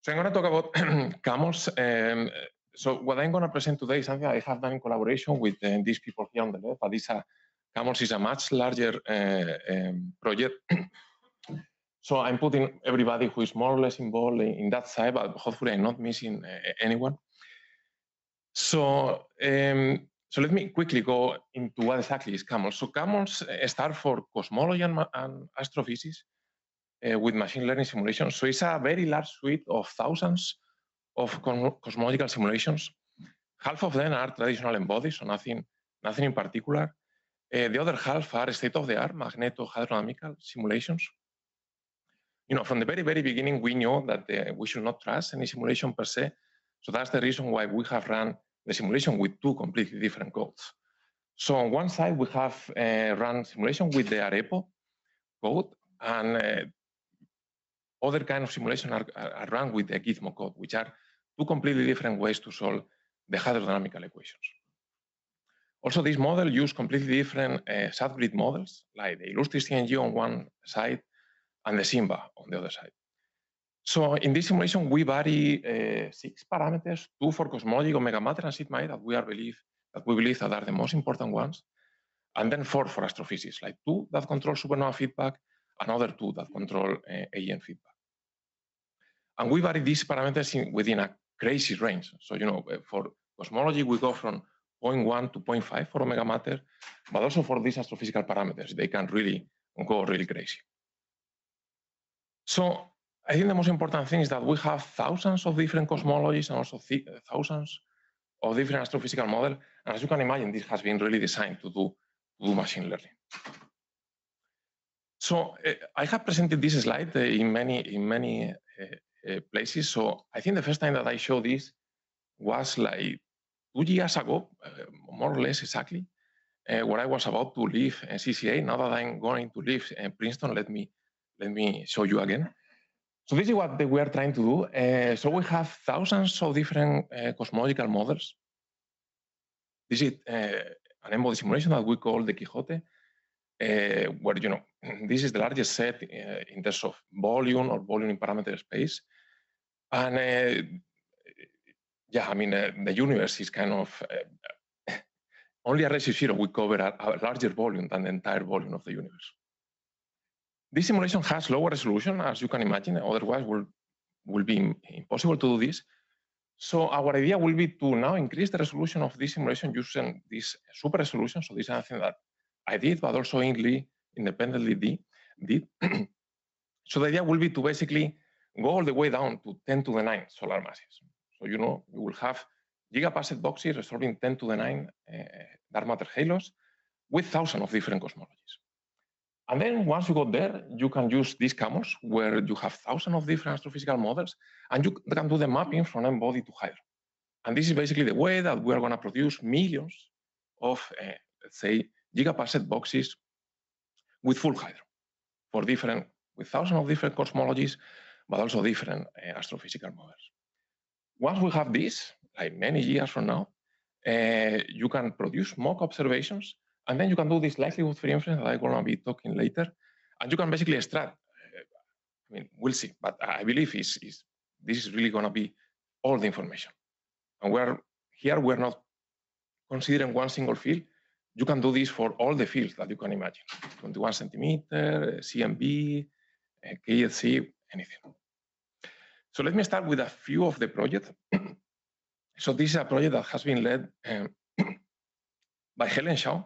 So I'm going to talk about camels. So what I'm going to present today is something I have done in collaboration with these people here on the left. But camels is a much larger project. So I'm putting everybody who is more or less involved in that side, but hopefully I'm not missing anyone. So let me quickly go into what exactly is camels. So camels start for cosmology and astrophysics with machine learning simulations. So it's a very large suite of thousands of cosmological simulations. Half of them are traditional embodies, so nothing in particular. The other half are state-of-the-art magneto-hydrodynamical simulations. You know, from the very, very beginning, we knew that we should not trust any simulation per se. So that's the reason why we have run the simulation with two completely different codes. So on one side, we have run simulation with the Arepo code, and other kind of simulation are run with the Gizmo code, which are two completely different ways to solve the hydrodynamical equations. Also, this model use completely different subgrid models, like the Illustris CNG on one side and the Simba on the other side. So in this simulation, we vary 6 parameters, 2 for cosmology, omega matter, and sigma that we believe that are the most important ones, and then 4 for astrophysics, like 2 that control supernova feedback, another 2 that control AEN feedback. And we vary these parameters within a crazy range. So, you know, for cosmology, we go from 0.1 to 0.5 for omega matter, but also for these astrophysical parameters, they can really go really crazy. So I think the most important thing is that we have thousands of different cosmologies and also thousands of different astrophysical models. And as you can imagine, this has been really designed to do machine learning. So I have presented this slide in many places. So I think the first time that I showed this was like 2 years ago, more or less exactly, where I was about to leave CCA. Now that I'm going to leave Princeton, let me show you again. So this is what we are trying to do. So we have thousands of different cosmological models. This is an embodied simulation that we call the Quixote, where, you know, this is the largest set in terms of volume or volume in parameter space. And yeah, I mean, the universe is kind of only at redshift 0 we cover a larger volume than the entire volume of the universe. This simulation has lower resolution, as you can imagine, otherwise will be impossible to do this. So our idea will be to now increase the resolution of this simulation using this super resolution. So this is something that I did, but also Ingley independently did. So the idea will be to basically go all the way down to 10 to the 9 solar masses. So, you know, you will have gigaparsec boxes resolving 10 to the 9 dark matter halos with thousands of different cosmologies. And then once you got there, you can use these camels where you have thousands of different astrophysical models, and you can do the mapping from embodied to hydro. And this is basically the way that we are going to produce millions of, let's say, gigaparsec boxes with full hydro with thousands of different cosmologies, but also different astrophysical models. Once we have this, like many years from now, you can produce mock observations, and then you can do this likelihood-free inference that I'm going to be talking later, and you can basically extract. I mean, we'll see, but I believe this is really going to be all the information. And we're not considering one single field. You can do this for all the fields that you can imagine: 21 centimeter, CMB, KSC, anything. So let me start with a few of the projects. So this is a project that has been led by Helen Shaw.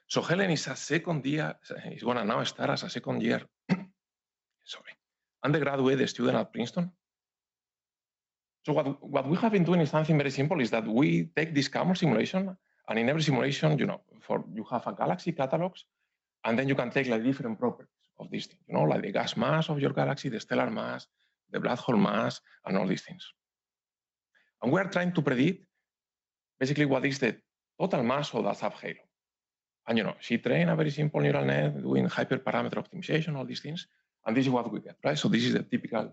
So Helen is a second year, is going to now start as a second year, undergraduate student at Princeton. So what we have been doing is something very simple, is that we take this camel simulation, and in every simulation, you know, you have a galaxy catalogs, and then you can take like different properties of these things, you know, like the gas mass of your galaxy, the stellar mass, the black hole mass, and all these things. And we are trying to predict basically what is the total mass of that subhalo. And, you know, she trained a very simple neural net doing hyperparameter optimization, all these things. And this is what we get, right? So this is the typical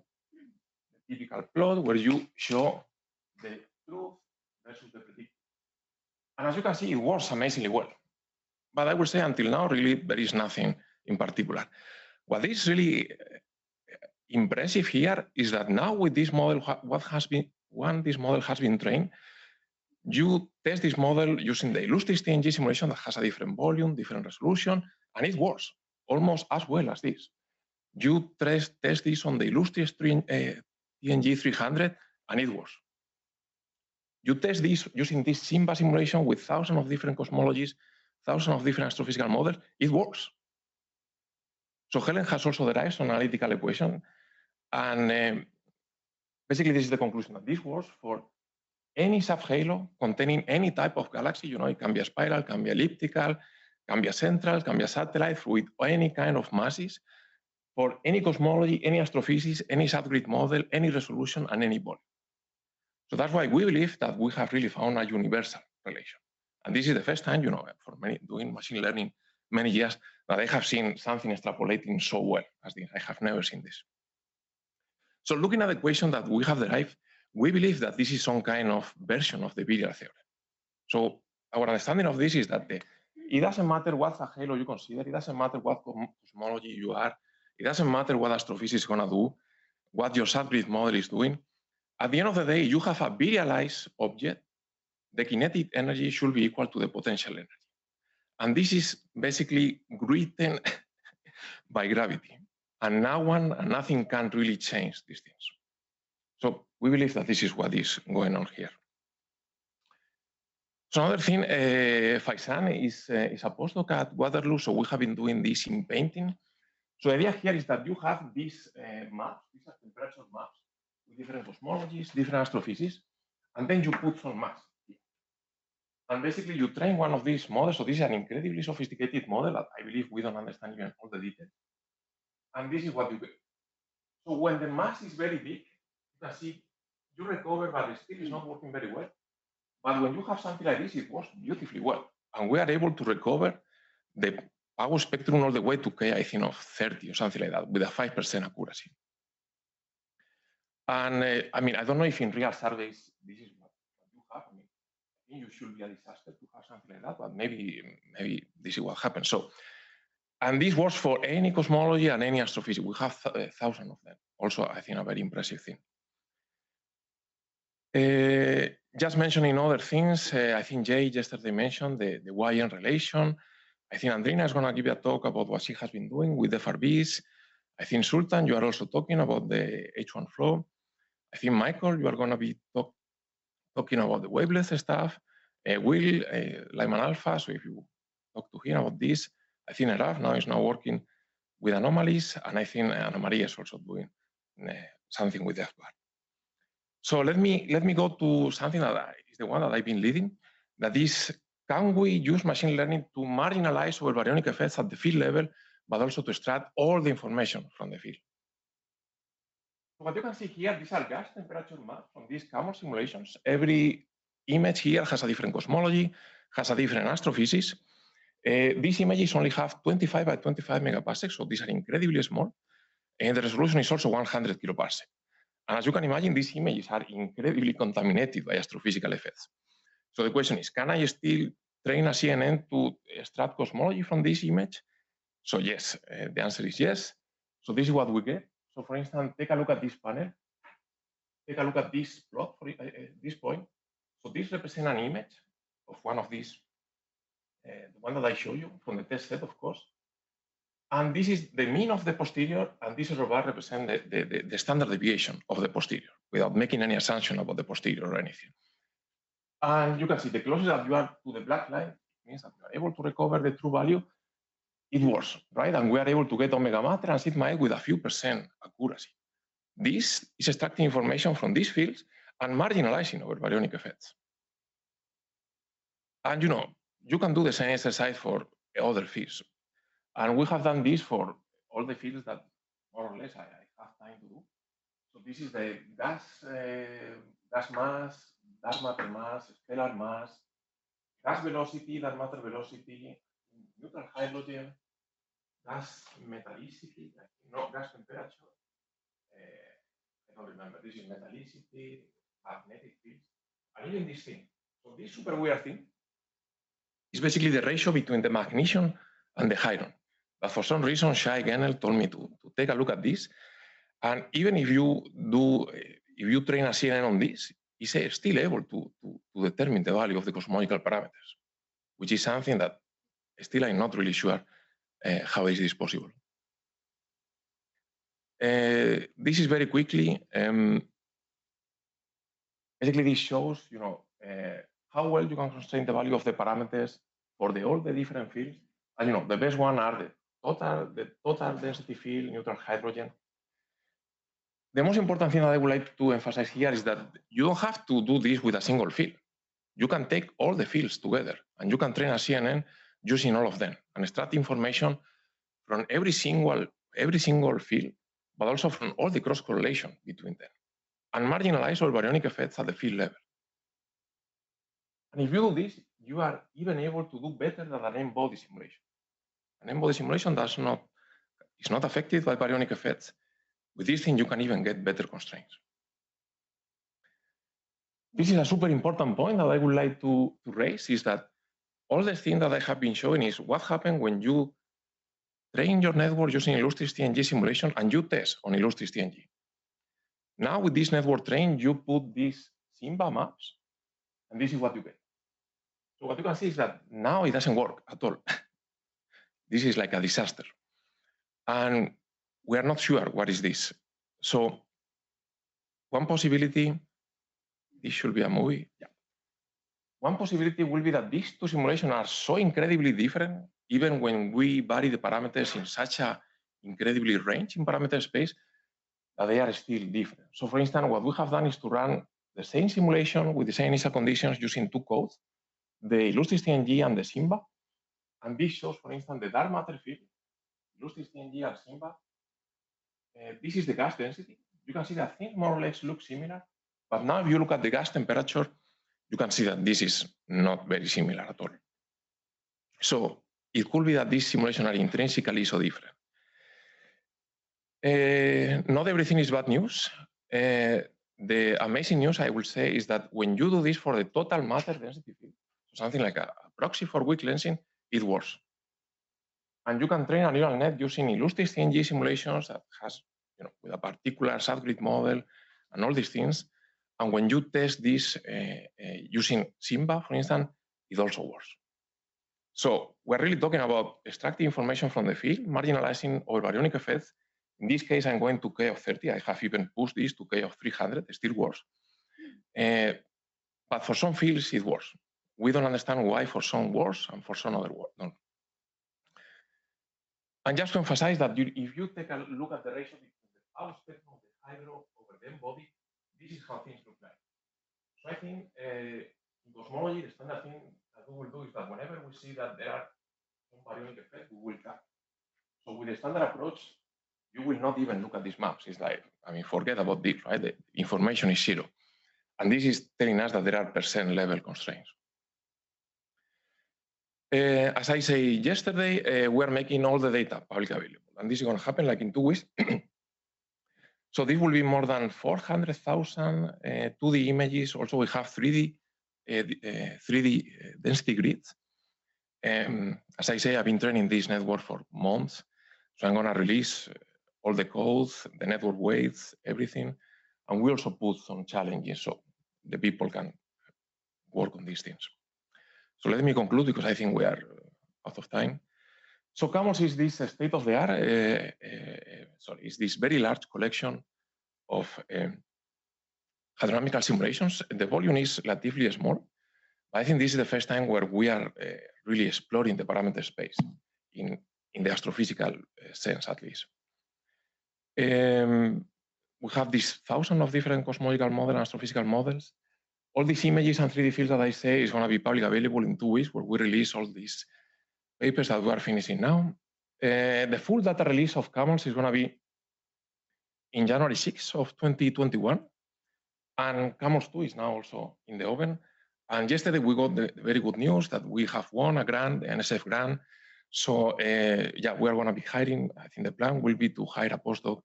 plot where you show the truth versus the prediction. And as you can see, it works amazingly well. But I would say until now, really, there is nothing in particular. What is really impressive here is that now with this model, this model has been trained, you test this model using the illustrious TNG simulation that has a different volume, different resolution, and it works almost as well as this. You test this on the illustrious TNG 300, and it works. You test this using this SIMBA simulation with thousands of different cosmologies, thousands of different astrophysical models, it works. So Helen has also derived an analytical equation, and basically this is the conclusion, that this works for any subhalo containing any type of galaxy. It can be a spiral, can be elliptical, can be a central, can be a satellite with any kind of masses, for any cosmology, any astrophysics, any subgrid model, any resolution, and any volume. So that's why we believe that we have really found a universal relation. And this is the first time, for doing machine learning many years, that I have seen something extrapolating so well as this. I have never seen this. So looking at the equation that we have derived, we believe that this is some kind of version of the virial theorem. So our understanding of this is that it doesn't matter what halo you consider, it doesn't matter what cosmology you are, it doesn't matter what astrophysics is going to do, what your subgrid model is doing. At the end of the day, you have a virialized object. The kinetic energy should be equal to the potential energy. And this is basically written by gravity. And nothing can really change these things. So we believe that this is what is going on here. So another thing, Faisan is a postdoc at Waterloo, so we have been doing this in painting. So the idea here is that you have these maps, these are temperature maps, with different cosmologies, different astrophysics, and then you put some mass here. And basically you train one of these models, so this is an incredibly sophisticated model that I believe we don't understand even all the details. And this is what you get. So when the mass is very big, you can see you recover, but it still is not working very well. But when you have something like this, it works beautifully well. And we are able to recover the power spectrum all the way to K, I think, of 30 or something like that, with a 5% accuracy. And I don't know if in real surveys this is what you have. I think you should be a disaster to have something like that, but maybe this is what happens. So, and this works for any cosmology and any astrophysics. We have thousands of them. Also, I think a very impressive thing. Just mentioning other things, I think Jay yesterday mentioned the YN relation. I think Andrina is going to give a talk about what she has been doing with FRBs. I think Sultan, you are also talking about the H1 flow. I think Michael, you are going to be talking about the wavelength stuff. Will, Lyman Alpha, so if you talk to him about this. I think Eraf now is working with anomalies, and I think Ana Maria is also doing something with FBAR. So let me go to something that is the one that I've been leading, that is, can we use machine learning to marginalize over baryonic effects at the field level, but also to extract all the information from the field? So what you can see here, these are gas temperature maps from these common simulations. Every image here has a different cosmology, has a different astrophysics. These images only have 25 by 25 megaparsecs, so these are incredibly small. And the resolution is also 100 kiloparsec. And as you can imagine, these images are incredibly contaminated by astrophysical effects. So the question is, can I still train a CNN to extract cosmology from this image? So yes, the answer is yes. So this is what we get. So for instance, take a look at this panel. Take a look at this plot for this point. So this represents an image of one of these, the one that I show you from the test set, of course. And this is the mean of the posterior, and this bar represents the standard deviation of the posterior, without making any assumption about the posterior or anything. And you can see the closer that you are to the black line, means that you are able to recover the true value. It works, right? And we are able to get omega mater and sigma A with a few % accuracy. This is extracting information from these fields and marginalizing over baryonic effects. And you can do the same exercise for other fields. And we have done this for all the fields that more or less I have time to do. So this is the gas mass, dark matter mass, stellar mass, gas velocity, dark matter velocity, neutral hydrogen, gas metallicity, gas temperature. I don't remember. This is metallicity, magnetic fields, and even this thing. So this super weird thing is basically the ratio between the magnesium and the hydrogen. But for some reason, Shai Genel told me to take a look at this. And even if you train a CNN on this, it's still able to determine the value of the cosmological parameters, which is something that still I'm not really sure how is this possible. This is very quickly. Basically, this shows how well you can constrain the value of the parameters for all the different fields. And the best one are the total density field, neutral hydrogen. The most important thing that I would like to emphasize here is that you don't have to do this with a single field. You can take all the fields together, and you can train a CNN using all of them and extract information from every single field, but also from all the cross correlation between them, and marginalize all baryonic effects at the field level. And if you do this, you are even able to do better than an n-body simulation. An n-body simulation is not affected by baryonic effects. With this thing, you can even get better constraints. This is a super important point that I would like to raise, is that all the things that I have been showing is what happens when you train your network using Illustris TNG simulation and you test on Illustris TNG. Now with this network train, you put these Simba maps, and this is what you get. So what you can see is that now it doesn't work at all. This is like a disaster. And we are not sure what is this. So one possibility, this should be a movie. Yeah. One possibility will be that these two simulations are so incredibly different, even when we vary the parameters in such a incredibly range in parameter space, that they are still different. So for instance, what we have done is to run the same simulation with the same initial conditions using two codes, the Illustris TNG and the Simba. And this shows, for instance, the dark matter field, Illustris TNG and Simba. This is the gas density. You can see that things more or less look similar, but now if you look at the gas temperature, you can see that this is not very similar at all. So it could be that these simulations are intrinsically so different. Not everything is bad news. The amazing news, I will say, is that when you do this for the total matter density field, something like a proxy for weak lensing, it works. And you can train a neural net using Illustris TNG simulations that has, with a particular subgrid model and all these things. And when you test this using Simba, for instance, it also works. So we're really talking about extracting information from the field, marginalizing over baryonic effects. In this case, I'm going to K of 30. I have even pushed this to K of 300. It still works. But for some fields, it works. We don't understand why for some works and for some other don't. And just to emphasize that if you take a look at the ratio between the power spectrum of the hydro over the body, this is how things look like. So I think in cosmology, the standard thing that we will do is that whenever we see that there are some baryonic effects, we will cut. So with the standard approach, you will not even look at these maps. It's like, forget about this, right? The information is zero. And this is telling us that there are percent level constraints. As I say yesterday, we're making all the data publicly available. And this is going to happen like in 2 weeks. So this will be more than 400,000 2D images. Also, we have 3D density grids. As I say, I've been training this network for months. So I'm going to release all the codes, the network weights, everything. And we also put some challenges so the people can work on these things. So let me conclude because I think we are out of time. So CAMOS is this state-of-the-art, is this very large collection of hydrodynamical simulations. The volume is relatively small. But I think this is the first time where we are really exploring the parameter space in the astrophysical sense, at least. We have these thousands of different cosmological models and astrophysical models. All these images and 3D fields that I say is going to be publicly available in 2 weeks, where we release all these papers that we are finishing now. The full data release of CAMOS is going to be in January 6th of 2021. And CAMOS 2 is now also in the oven. And yesterday we got the very good news that we have won a grant, the NSF grant. So yeah, we are going to be hiring. I think the plan will be to hire a postdoc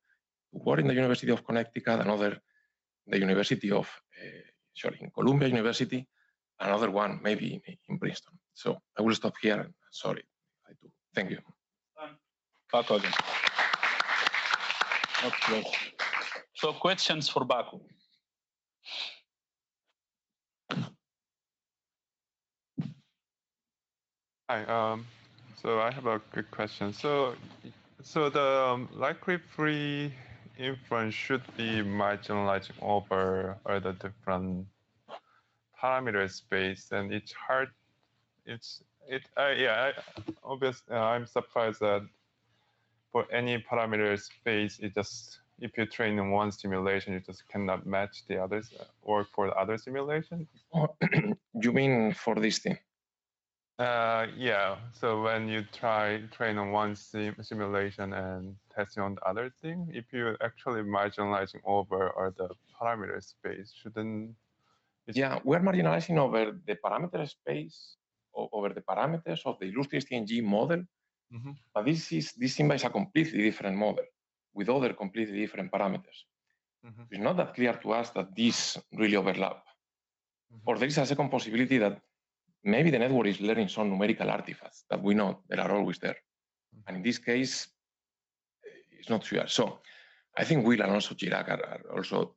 to work in the University of Connecticut, another the University of, in Columbia University, another one maybe in Princeton. So I will stop here. Sorry. Thank you. So questions for Baku? Hi. So I have a quick question. So the likely free inference should be marginalizing over all the different parameter space, and it's hard. Obviously, I'm surprised that for any parameter space, it just if you train in one simulation, you just cannot match the others, or for the other simulation. You mean for this thing? Yeah. So when you train on one simulation and testing on the other thing, if you actually marginalizing over or the parameter space, shouldn't? Yeah, we're marginalizing over the parameter space, over the parameters of the illustrious TNG model. Mm-hmm. But this implies a completely different model with other completely different parameters. Mm-hmm. It's not that clear to us that these really overlap. Mm-hmm. Or there is a second possibility that maybe the network is learning some numerical artifacts that we know that are always there. Mm-hmm. And in this case, it's not sure. So I think Will and also Chirac are also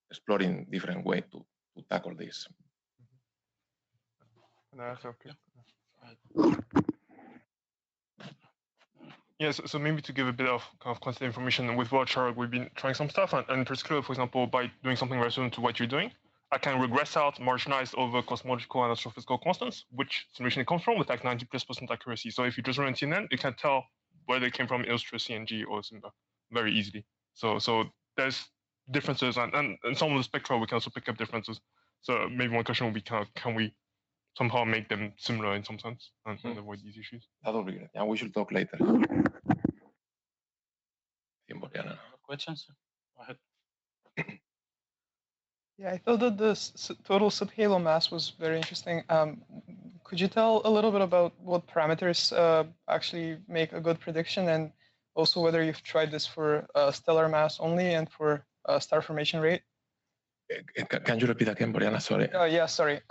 exploring different ways to tackle this. That's okay. Yes, so maybe to give a bit of kind of quantitative information, with Waterloo, we've been trying some stuff, and in particular, for example, by doing something very similar to what you're doing, I can regress out marginalized over cosmological and astrophysical constants, which simulation it comes from, with like 90+% accuracy. So if you just run CNN, you can tell where they came from, illustrious CNG or Simba, very easily. So there's differences, and some of the spectra we can also pick up differences. So maybe one question will be, can we somehow make them similar in some sense and avoid these issues? That will be great. And we should talk later. Questions? Go ahead. Yeah, I thought that the total subhalo mass was very interesting. Could you tell a little bit about what parameters actually make a good prediction, and also whether you've tried this for stellar mass only and for star formation rate? Can you repeat again, Boriana? Sorry. Yeah, sorry.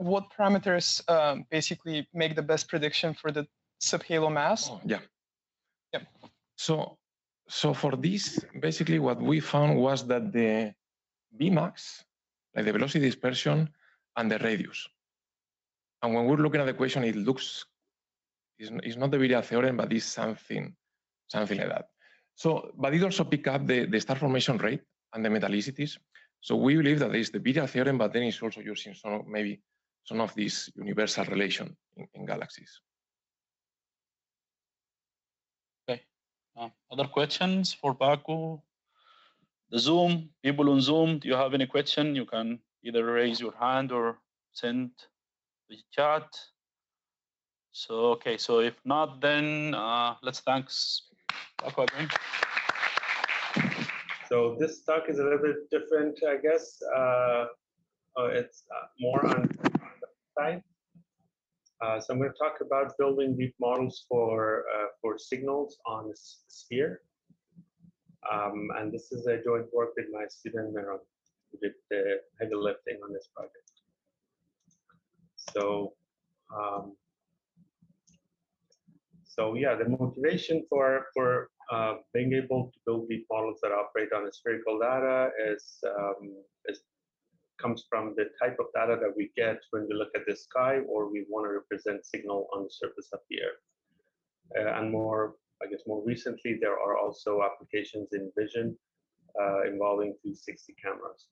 What parameters basically make the best prediction for the subhalo mass? Oh, yeah. Yeah. So for this, basically what we found was that the Vmax, like the velocity dispersion, and the radius. And when we're looking at the equation, it looks, it's not the virial theorem, but it's something like that. So, but it also pick up the star formation rate and the metallicities. So we believe that it's the virial theorem, but then it's also using maybe some of these universal relation in galaxies. Okay. Other questions for Baku? The Zoom, people on Zoom, do you have any question? You can either raise your hand or send the chat. So, okay, so if not, then let's thanks Baku again. So this talk is a little bit different, I guess. It's more on the side. So I'm going to talk about building deep models for signals on a sphere. And this is a joint work with my student Meron, who did the heavy lifting on this project. So yeah, the motivation for being able to build deep models that operate on a spherical data comes from the type of data that we get when we look at the sky or we want to represent signal on the surface of the Earth. And I guess more recently, there are also applications in vision involving 360 cameras.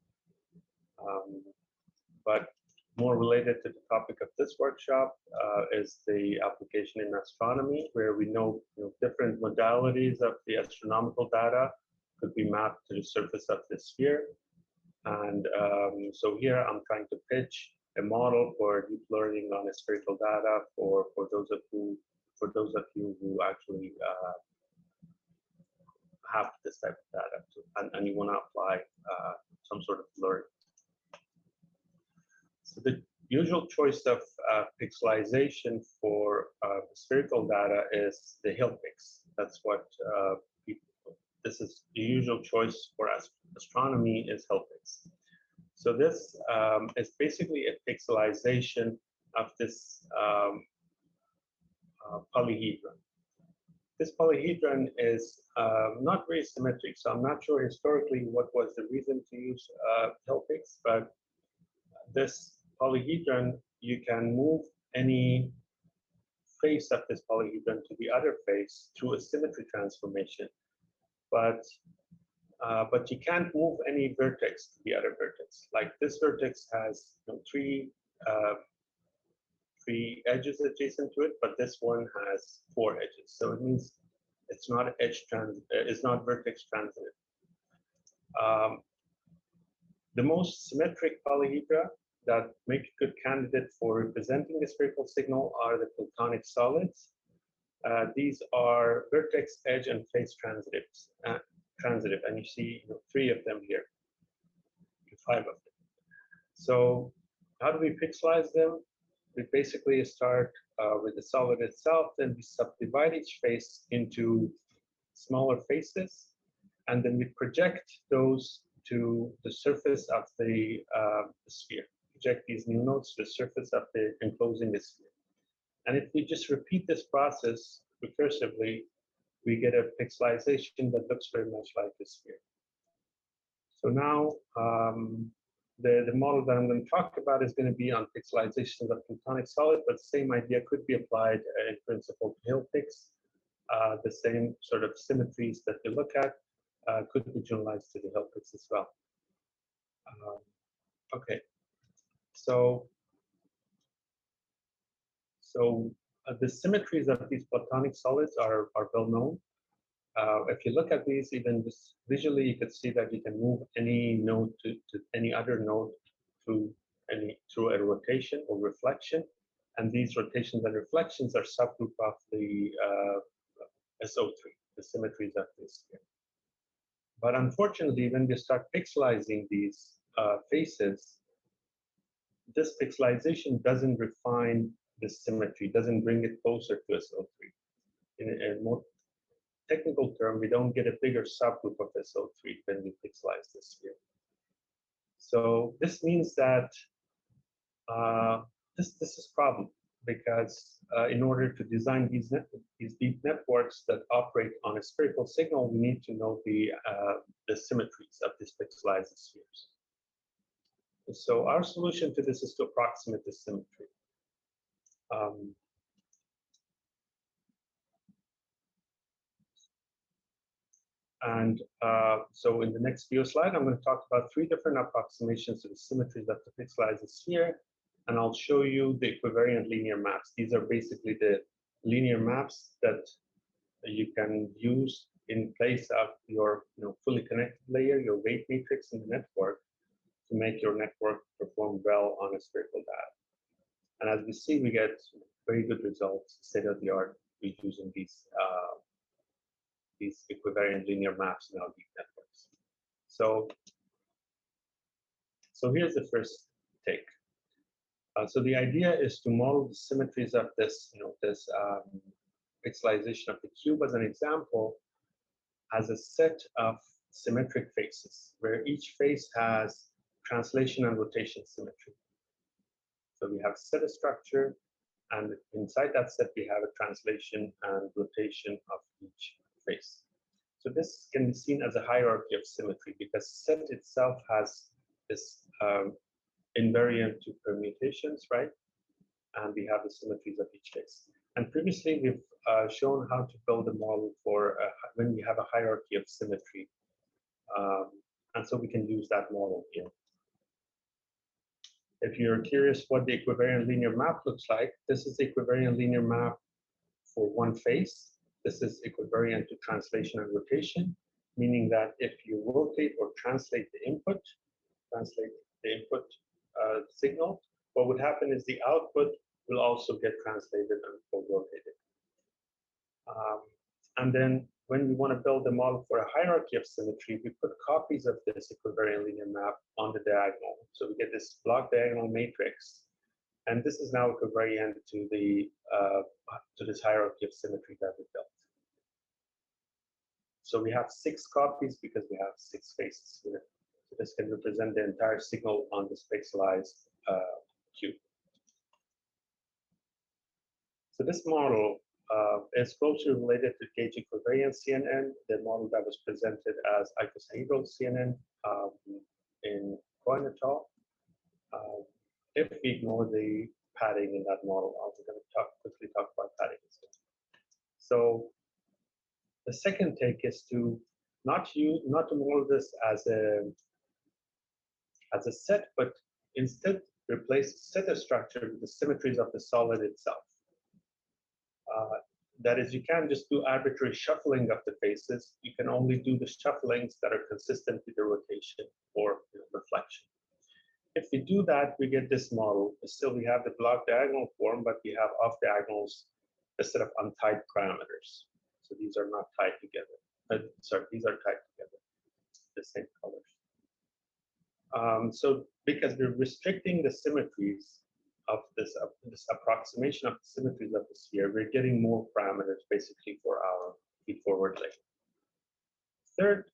But more related to the topic of this workshop is the application in astronomy, where we know, different modalities of the astronomical data could be mapped to the surface of the sphere. And so here I'm trying to pitch a model for deep learning on spherical data for those of you who actually have this type of data and you want to apply some sort of learning. So the usual choice of pixelization for spherical data is the hill pix. That's what this is the usual choice for astronomy is hill pix. So this is basically a pixelization of this polyhedron. this polyhedron is not very symmetric, so I'm not sure historically what was the reason to use Hilpix, but this polyhedron, you can move any face of this polyhedron to the other face through a symmetry transformation, but you can't move any vertex to the other vertex. Like this vertex has three edges adjacent to it, but this one has 4 edges. So it means it's not it's not vertex transitive. The most symmetric polyhedra that make a good candidate for representing the spherical signal are the platonic solids. These are vertex, edge, and face transitive, and you see 3 of them here, 5 of them. So how do we pixelize them? We basically start with the solid itself, then we subdivide each face into smaller faces, and then we project those to the surface of the sphere. Project these new nodes to the surface of the enclosing the sphere. And if we just repeat this process recursively, we get a pixelization that looks very much like the sphere. So now, the model that I'm going to talk about is going to be on pixelization of platonic solid, but the same idea could be applied in principle to Hilpix. The same sort of symmetries that we look at could be generalized to the Hilpix as well. Okay, so the symmetries of these platonic solids are well known. If you look at these, even just visually, you could see that you can move any node to any other node through a rotation or reflection, and these rotations and reflections are subgroup of the SO3, the symmetries of this sphere. But unfortunately, when we start pixelizing these faces, this pixelization doesn't refine the symmetry, doesn't bring it closer to SO3. In a more technical term, we don't get a bigger subgroup of SO3 when we pixelize this sphere. So this means that this is a problem, because in order to design these deep networks that operate on a spherical signal, we need to know the symmetries of these pixelized spheres. So our solution to this is to approximate the symmetry. So in the next few slides, I'm going to talk about 3 different approximations to the symmetries of the pixelized sphere, and I'll show you the equivariant linear maps. These are basically the linear maps that you can use in place of your fully connected layer, your weight matrix in the network, to make your network perform well on a spherical data. And as we see, we get very good results, state-of-the-art, using these equivariant linear maps in our deep networks. So here's the first take. So the idea is to model the symmetries of this, this pixelization of the cube as an example, as a set of symmetric faces, where each face has translation and rotation symmetry. So we have a set of structure, and inside that set we have a translation and rotation of each face. So this can be seen as a hierarchy of symmetry, because set itself has this invariant to permutations, right? And we have the symmetries of each face. And previously we've shown how to build a model for when we have a hierarchy of symmetry. And so we can use that model here. If you're curious what the equivariant linear map looks like, this is the equivariant linear map for one face. This is equivariant to translation and rotation, meaning that if you rotate or translate the input signal, what would happen is the output will also get translated or rotated. And then when we want to build a model for a hierarchy of symmetry, we put copies of this equivariant linear map on the diagonal. So we get this block diagonal matrix, and this is now equivariant to this hierarchy of symmetry that we built. So we have 6 copies because we have 6 faces here. So this can represent the entire signal on this pixelized cube. So this model is closely related to gauge equivariant CNN, the model that was presented as icosahedral CNN in Cohen et al. If we ignore the padding in that model, I'm going to quickly talk about padding. So the second take is to not to model this as a set, but instead replace set of structure with the symmetries of the solid itself. That is, you can't just do arbitrary shuffling of the faces. You can only do the shufflings that are consistent with the rotation or reflection. If we do that, we get this model. Still, we have the block diagonal form, but we have off diagonals a set of untied parameters. So these are not tied together. Sorry, these are tied together, the same colors. So because we're restricting the symmetries of this approximation of the symmetries of the sphere, we're getting more parameters basically for our feed-forward link. Third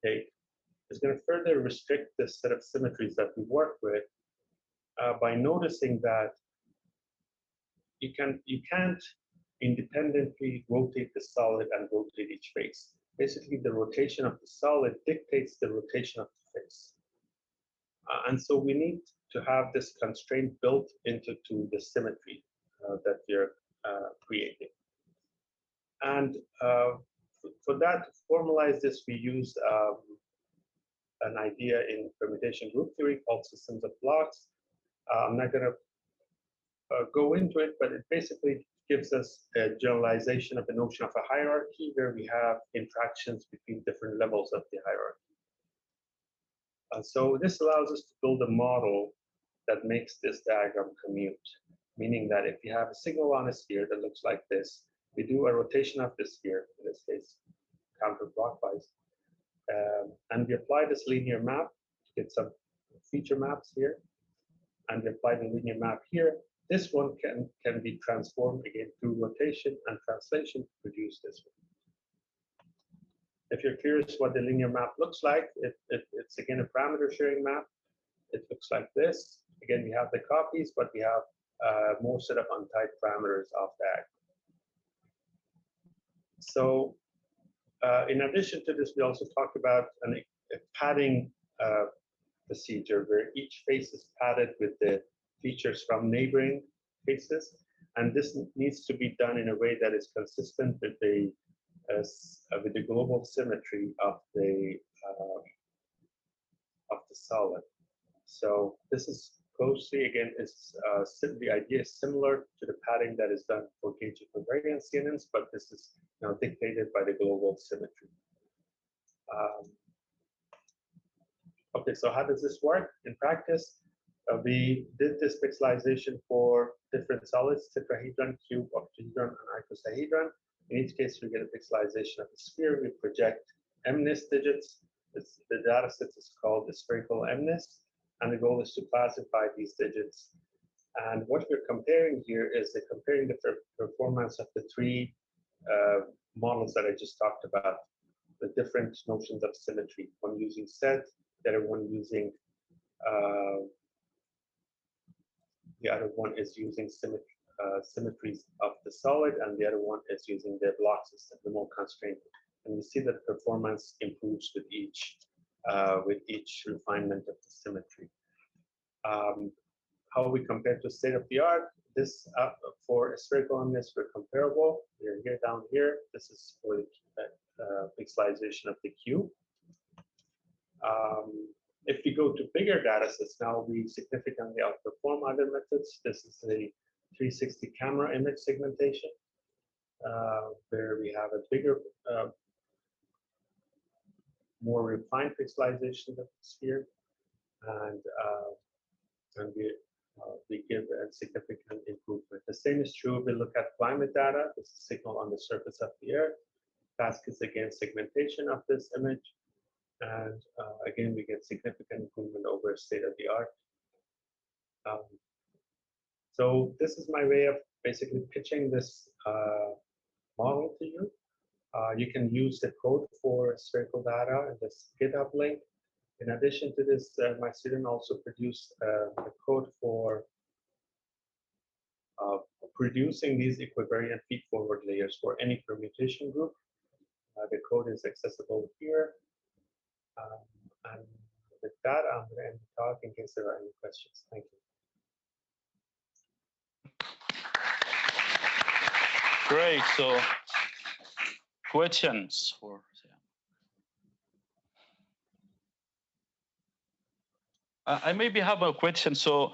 take is going to further restrict this set of symmetries that we work with by noticing that you can't independently rotate the solid and rotate each face. Basically, the rotation of the solid dictates the rotation of the face. And so we need to have this constraint built into the symmetry that we're creating. And for that, to formalize this, we use an idea in permutation group theory called systems of blocks. I'm not going to go into it, but it basically gives us a generalization of the notion of a hierarchy where we have interactions between different levels of the hierarchy. So this allows us to build a model that makes this diagram commute, meaning that if you have a signal on a sphere that looks like this, we do a rotation of the sphere, in this case, counterclockwise, and we apply this linear map to get some feature maps here, and we apply the linear map here. This one can be transformed again through rotation and translation to produce this one. If you're curious what the linear map looks like, it's again a parameter sharing map. It looks like this. Again, we have the copies, but we have more set of untied parameters off that. So in addition to this, we also talked about a padding procedure where each face is padded with the features from neighboring faces. And this needs to be done in a way that is consistent with the global symmetry of the solid. So this is closely, again, the idea is similar to the padding that is done for gauge equivariant CNNs, but this is now dictated by the global symmetry. Okay, so how does this work in practice? We did this pixelization for different solids, tetrahedron, cube, octahedron, and icosahedron. In each case, we get a pixelization of the sphere. We project MNIST digits. The data set is called the spherical MNIST, and the goal is to classify these digits. And what we're comparing here is comparing the performance of the three models that I just talked about, the different notions of symmetry. One using set, the other one using the other one is using symmetries of the solid, and the other one is using the block system, the more constrained. And we see that performance improves with each refinement of the symmetry. How we compare to state of the art? This for a spherical MNIST, we're comparable. We're here down here. This is for the pixelization of the cube. If we go to bigger data sets, now we significantly outperform other methods. This is a 360 camera image segmentation, where we have a bigger, more refined pixelization of the sphere, and we give a significant improvement. The same is true if we look at climate data. This is signal on the surface of the Earth. Task is again segmentation of this image. And again, we get significant improvement over state of the art. So this is my way of basically pitching this model to you. You can use the code for spherical data in this GitHub link. In addition to this, my student also produced a code for producing these equivariant feed-forward layers for any permutation group. The code is accessible here. And with that, I'm going to end the talk in case there are any questions. Thank you. Great. So, questions for Sam? I maybe have a question. So,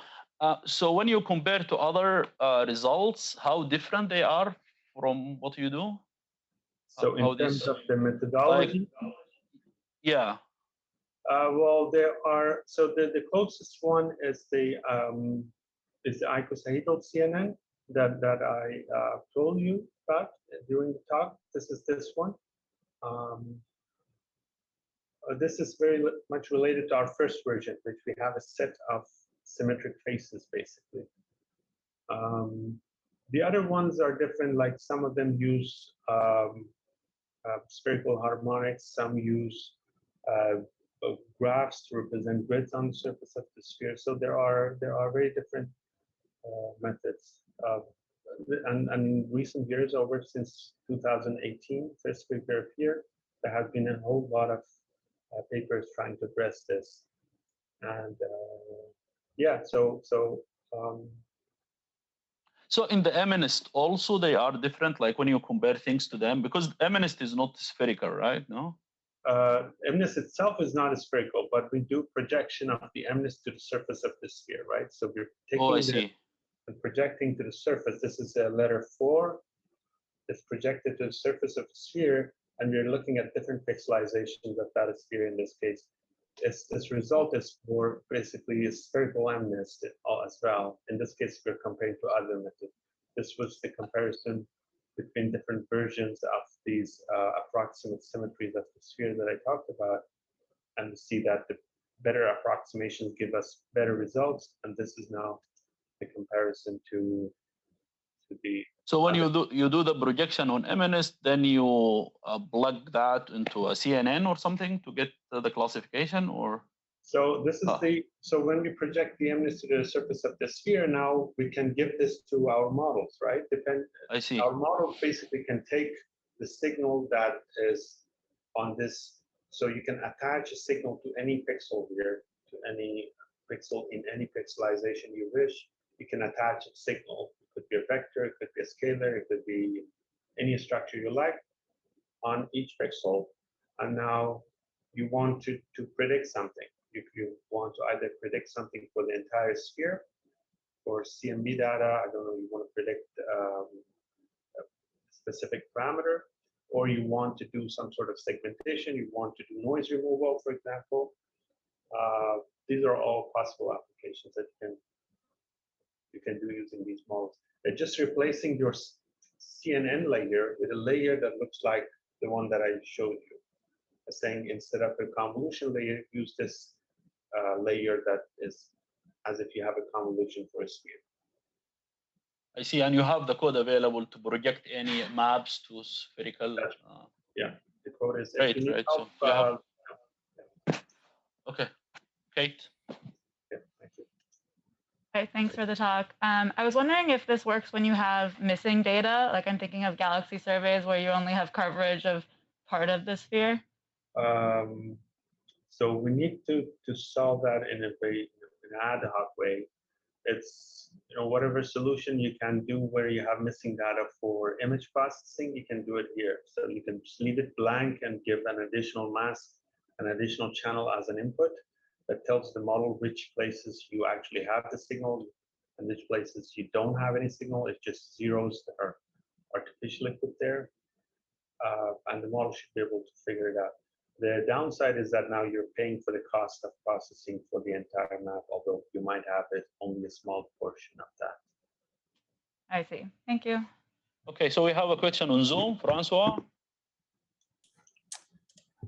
so when you compare to other results, how different they are from what you do? So in terms of the methodology? Like, yeah. Well, there are, so the closest one is the icosahedral CNN that I told you about during the talk. This is this one. This is very much related to our first version, which we have a set of symmetric faces, basically. The other ones are different, like some of them use spherical harmonics, some use graphs to represent grids on the surface of the sphere. So there are very different methods. And in recent years, over since 2018, first paper appeared, there has been a whole lot of papers trying to address this. And yeah, so in the MNIST also they are different, like when you compare things to them, because MNIST is not spherical, right? No? MNIST itself is not spherical, but we do projection of the MNIST to the surface of the sphere, right? So we're taking and projecting to the surface. This is a letter 4. It's projected to the surface of the sphere, and we're looking at different pixelizations of that sphere in this case. This result is for basically a spherical MNIST as well. In this case, we're comparing to other methods. This was the comparison between different versions of these approximate symmetries of the sphere that I talked about, and see that the better approximations give us better results. And this is now the comparison to the. So when you do the projection on MNIST, then you plug that into a CNN or something to get the classification, or? So this is so when we project the MNIST to the surface of the sphere, now we can give this to our models, right? I see. Our model basically can take the signal that is on this, so you can attach a signal to any pixel here, to any pixel in any pixelization you wish. You can attach a signal. It could be a vector, it could be a scalar, it could be any structure you like on each pixel. And now you want to predict something. If you want to either predict something for the entire sphere, for CMB data, I don't know, you want to predict a specific parameter, or you want to do some sort of segmentation, you want to do noise removal, for example. These are all possible applications that you can do using these models. They're just replacing your CNN layer with a layer that looks like the one that I showed you. Saying instead of a convolution layer, use this layer that is as if you have a convolution for a sphere. I see, and you have the code available to project any maps to spherical. Yeah, the code is great. Right. Help, yeah. Okay, Kate. Yeah, thank you. Okay, thanks for the talk. I was wondering if this works when you have missing data, like I'm thinking of galaxy surveys where you only have coverage of part of the sphere. So we need to solve that in an ad hoc way. It's, you know, whatever solution you can do where you have missing data for image processing, you can do it here. So you can just leave it blank and give an additional mask, an additional channel as an input that tells the model which places you actually have the signal and which places you don't have any signal. It's just zeros that are artificially put there. And the model should be able to figure it out. The downside is that now you're paying for the cost of processing for the entire map, although you might have it only a small portion of that. I see. Thank you. Okay, so we have a question on Zoom, Francois.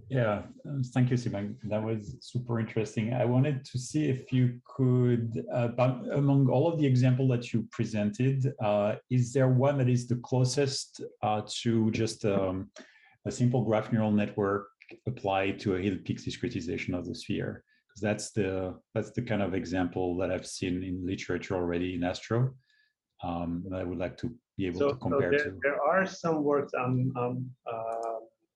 Yeah, thank you, Simon. That was super interesting. I wanted to see if you could, among all of the examples that you presented, is there one that is the closest to just a simple graph neural network applied to a Hill-Peak discretization of the sphere? Because that's the kind of example that I've seen in literature already in Astro. that I would like to be able to compare to. There are some works.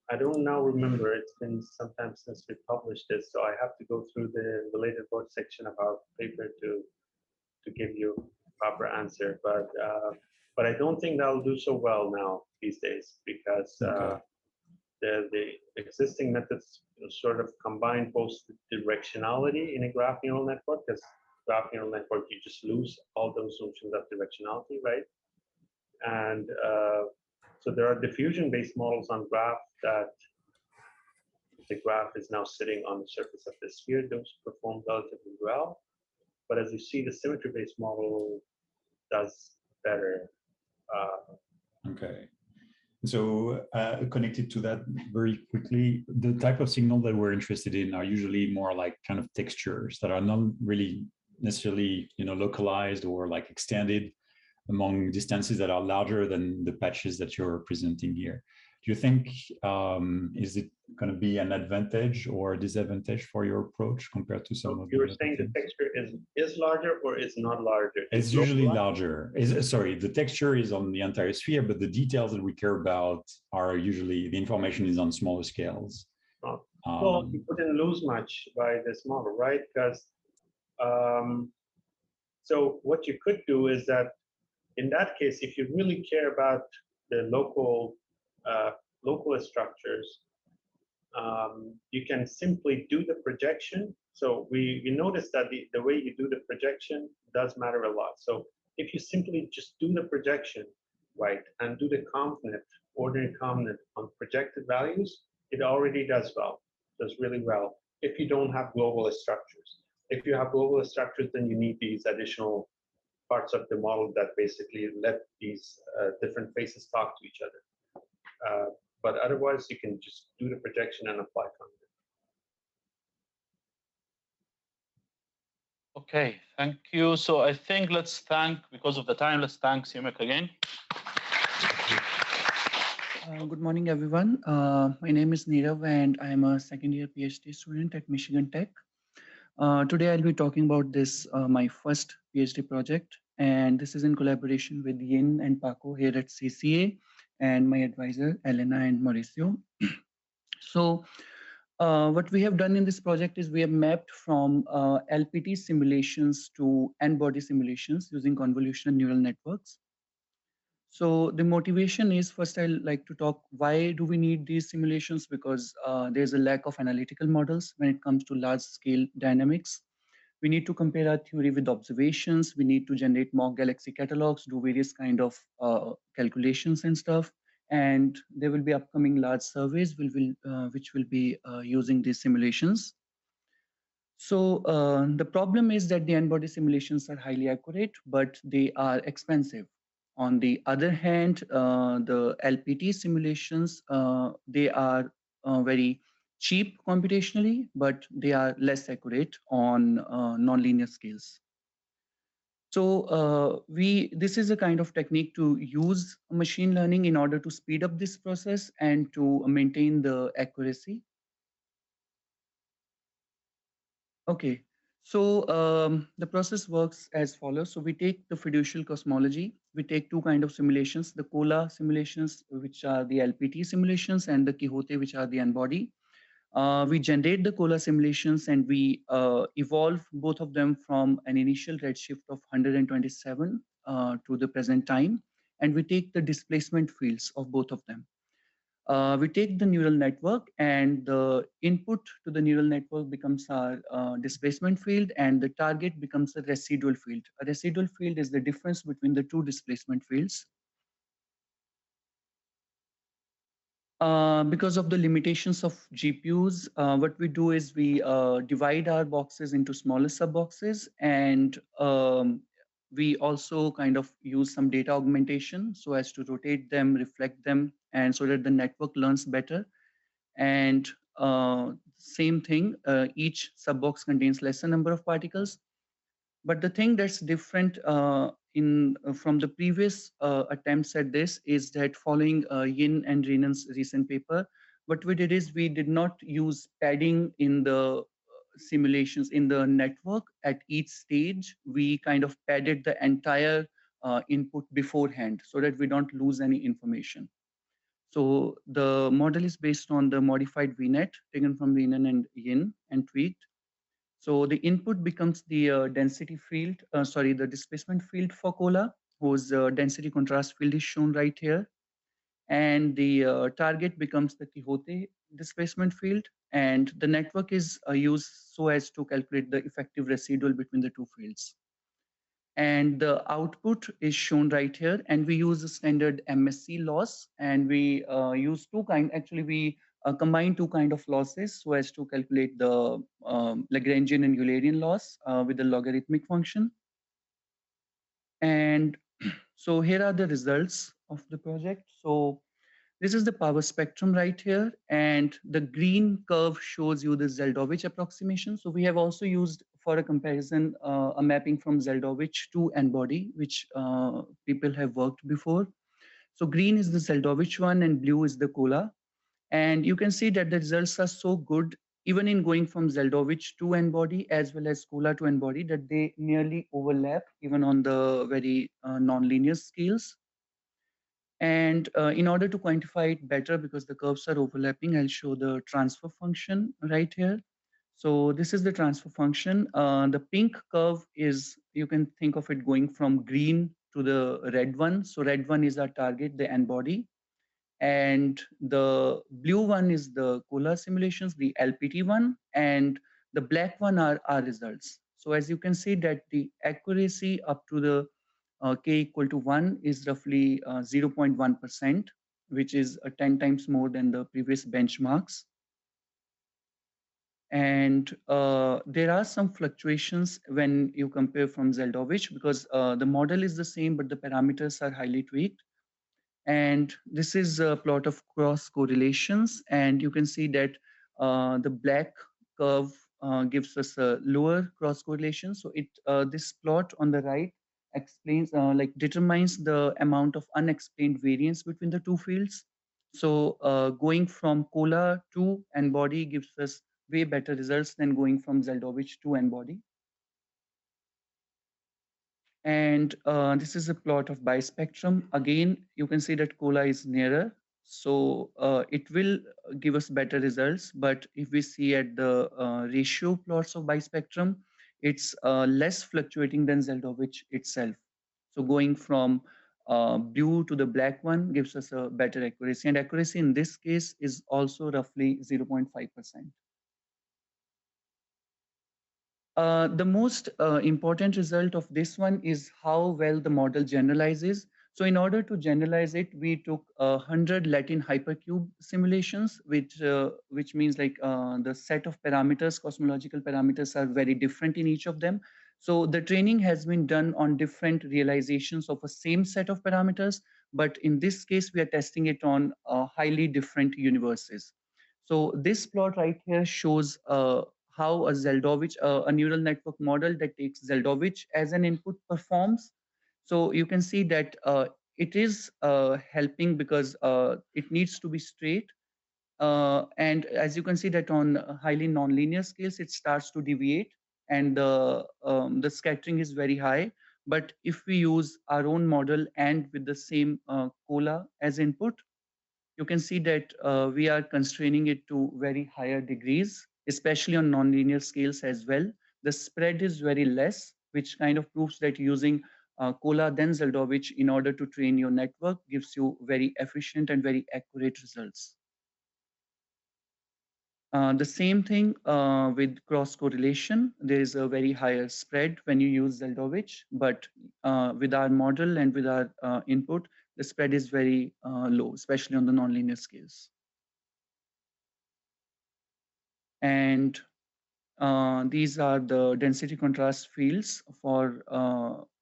I don't now remember. It's been some time since we published this, so I have to go through the related work section of our paper to give you a proper answer. But I don't think that'll do so well now these days because the existing methods sort of combine both directionality in a graph neural network, because graph neural network you just lose all those notions of directionality, right? And so there are diffusion-based models on graph that the graph is now sitting on the surface of the sphere. Those perform relatively well. But as you see, the symmetry-based model does better. Okay. So connected to that very quickly, the type of signal that we're interested in are usually more like kind of textures that are not really necessarily, localized or like extended among distances that are larger than the patches that you're presenting here. Do you think, is it going to be an advantage or a disadvantage for your approach compared to some of the other things? You're saying the texture is larger or is not larger? It's usually larger. Sorry, the texture is on the entire sphere, but the details that we care about are usually, the information is on smaller scales. Well, you wouldn't lose much by this model, right? Because so what you could do is that in that case, if you really care about the local structures, you can simply do the projection. So we notice that the way you do the projection does matter a lot. So if you simply just do the projection, right, and do the ConvNet, ordinary ConvNet on projected values, it already does well, does really well, if you don't have globalist structures. If you have globalist structures, then you need these additional parts of the model that basically let these different faces talk to each other. But otherwise, you can just do the projection and apply ConvNet. Okay, thank you. So I think because of the time, let's thank Simek again. Good morning, everyone. My name is Nirav, and I am a second-year PhD student at Michigan Tech. Today, I'll be talking about this, my first PhD project, and this is in collaboration with Yin and Paco here at CCA, and my advisor, Elena and Mauricio. So what we have done in this project is we have mapped from LPT simulations to N-body simulations using convolutional neural networks. So the motivation is, first I'd like to talk, why do we need these simulations? Because there's a lack of analytical models when it comes to large scale dynamics. We need to compare our theory with observations. We need to generate mock galaxy catalogs, do various kind of calculations and stuff. And there will be upcoming large surveys which will be using these simulations. So the problem is that the N-body simulations are highly accurate, but they are expensive. On the other hand, the LPT simulations, they are very cheap computationally, but they are less accurate on nonlinear scales. So this is a kind of technique to use machine learning in order to speed up this process and to maintain the accuracy. Okay. So the process works as follows. So we take the fiducial cosmology. We take two kinds of simulations, the COLA simulations, which are the LPT simulations, and the Quixote, which are the N-body. We generate the COLA simulations and we evolve both of them from an initial redshift of 127 to the present time. And we take the displacement fields of both of them. We take the neural network and the input to the neural network becomes our displacement field and the target becomes a residual field. A residual field is the difference between the two displacement fields. Because of the limitations of GPUs, what we do is we divide our boxes into smaller sub-boxes, and we also kind of use some data augmentation so as to rotate them, reflect them, and so that the network learns better. And same thing, each sub-box contains lesser number of particles. But the thing that's different from the previous attempts at this is that following Yin and Renan's recent paper, what we did is we did not use padding in the simulations in the network at each stage. We kind of padded the entire input beforehand so that we don't lose any information. So the model is based on the modified VNet taken from Renan and Yin and tweaked. So the input becomes the density field, the displacement field for COLA, whose density contrast field is shown right here. And the target becomes the Quixote displacement field. And the network is used so as to calculate the effective residual between the two fields. And the output is shown right here. And we use the standard MSC loss. And we use we combine two kind of losses so as to calculate the Lagrangian and Eulerian loss with the logarithmic function. And so here are the results of the project. So this is the power spectrum right here, and the green curve shows you the Zeldovich approximation. So we have also used for a comparison a mapping from Zeldovich to N-body, which people have worked before. So green is the Zeldovich one and blue is the COLA. And you can see that the results are so good, even in going from Zeldovich to N-body as well as COLA to N-body, that they nearly overlap even on the very nonlinear scales. And in order to quantify it better, because the curves are overlapping, I'll show the transfer function right here. So this is the transfer function. The pink curve is, you can think of it going from green to the red one. So red one is our target, the N-body. And the blue one is the COLA simulations, the LPT one. And the black one are our results. So as you can see that the accuracy up to the k equal to 1 is roughly 0.1%, which is 10 times more than the previous benchmarks. And there are some fluctuations when you compare from Zeldovich, because the model is the same, but the parameters are highly tweaked. And this is a plot of cross correlations. And you can see that the black curve gives us a lower cross correlation. So this plot on the right explains, determines the amount of unexplained variance between the two fields. So going from COLA to N-body gives us way better results than going from Zeldovich to N-body. And this is a plot of bispectrum. Again, you can see that COLA is nearer. So it will give us better results. But if we see at the ratio plots of bispectrum, it's less fluctuating than Zeldovich itself. So going from blue to the black one gives us a better accuracy. And accuracy in this case is also roughly 0.5%. The most important result of this one is how well the model generalizes. So in order to generalize it, we took 100 Latin hypercube simulations, which means like the set of parameters, cosmological parameters, are very different in each of them. So the training has been done on different realizations of a same set of parameters, but in this case, we are testing it on highly different universes. So this plot right here shows how a Zeldovich, a neural network model that takes Zeldovich as an input performs. So you can see that it is helping because it needs to be straight. And as you can see that on highly nonlinear scales, it starts to deviate and the scattering is very high. But if we use our own model and with the same COLA as input, you can see that we are constraining it to very higher degrees, especially on nonlinear scales as well. The spread is very less, which kind of proves that using COLA then Zeldovich in order to train your network gives you very efficient and very accurate results. The same thing with cross correlation. There is a very higher spread when you use Zeldovich, but with our model and with our input, the spread is very low, especially on the nonlinear scales. And these are the density contrast fields for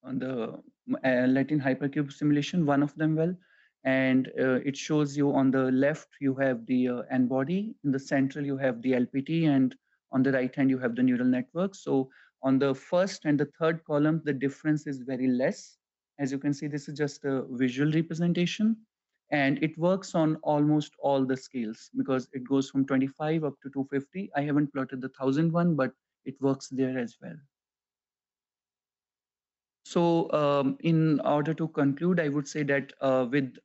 the Latin hypercube simulation, one of them and it shows you on the left, you have the N-body, in the central, you have the LPT, and on the right hand, you have the neural network. So on the first and the third column, the difference is very less. As you can see, this is just a visual representation. And it works on almost all the scales because it goes from 25 up to 250. I haven't plotted the 1000 one, but it works there as well. So in order to conclude, I would say that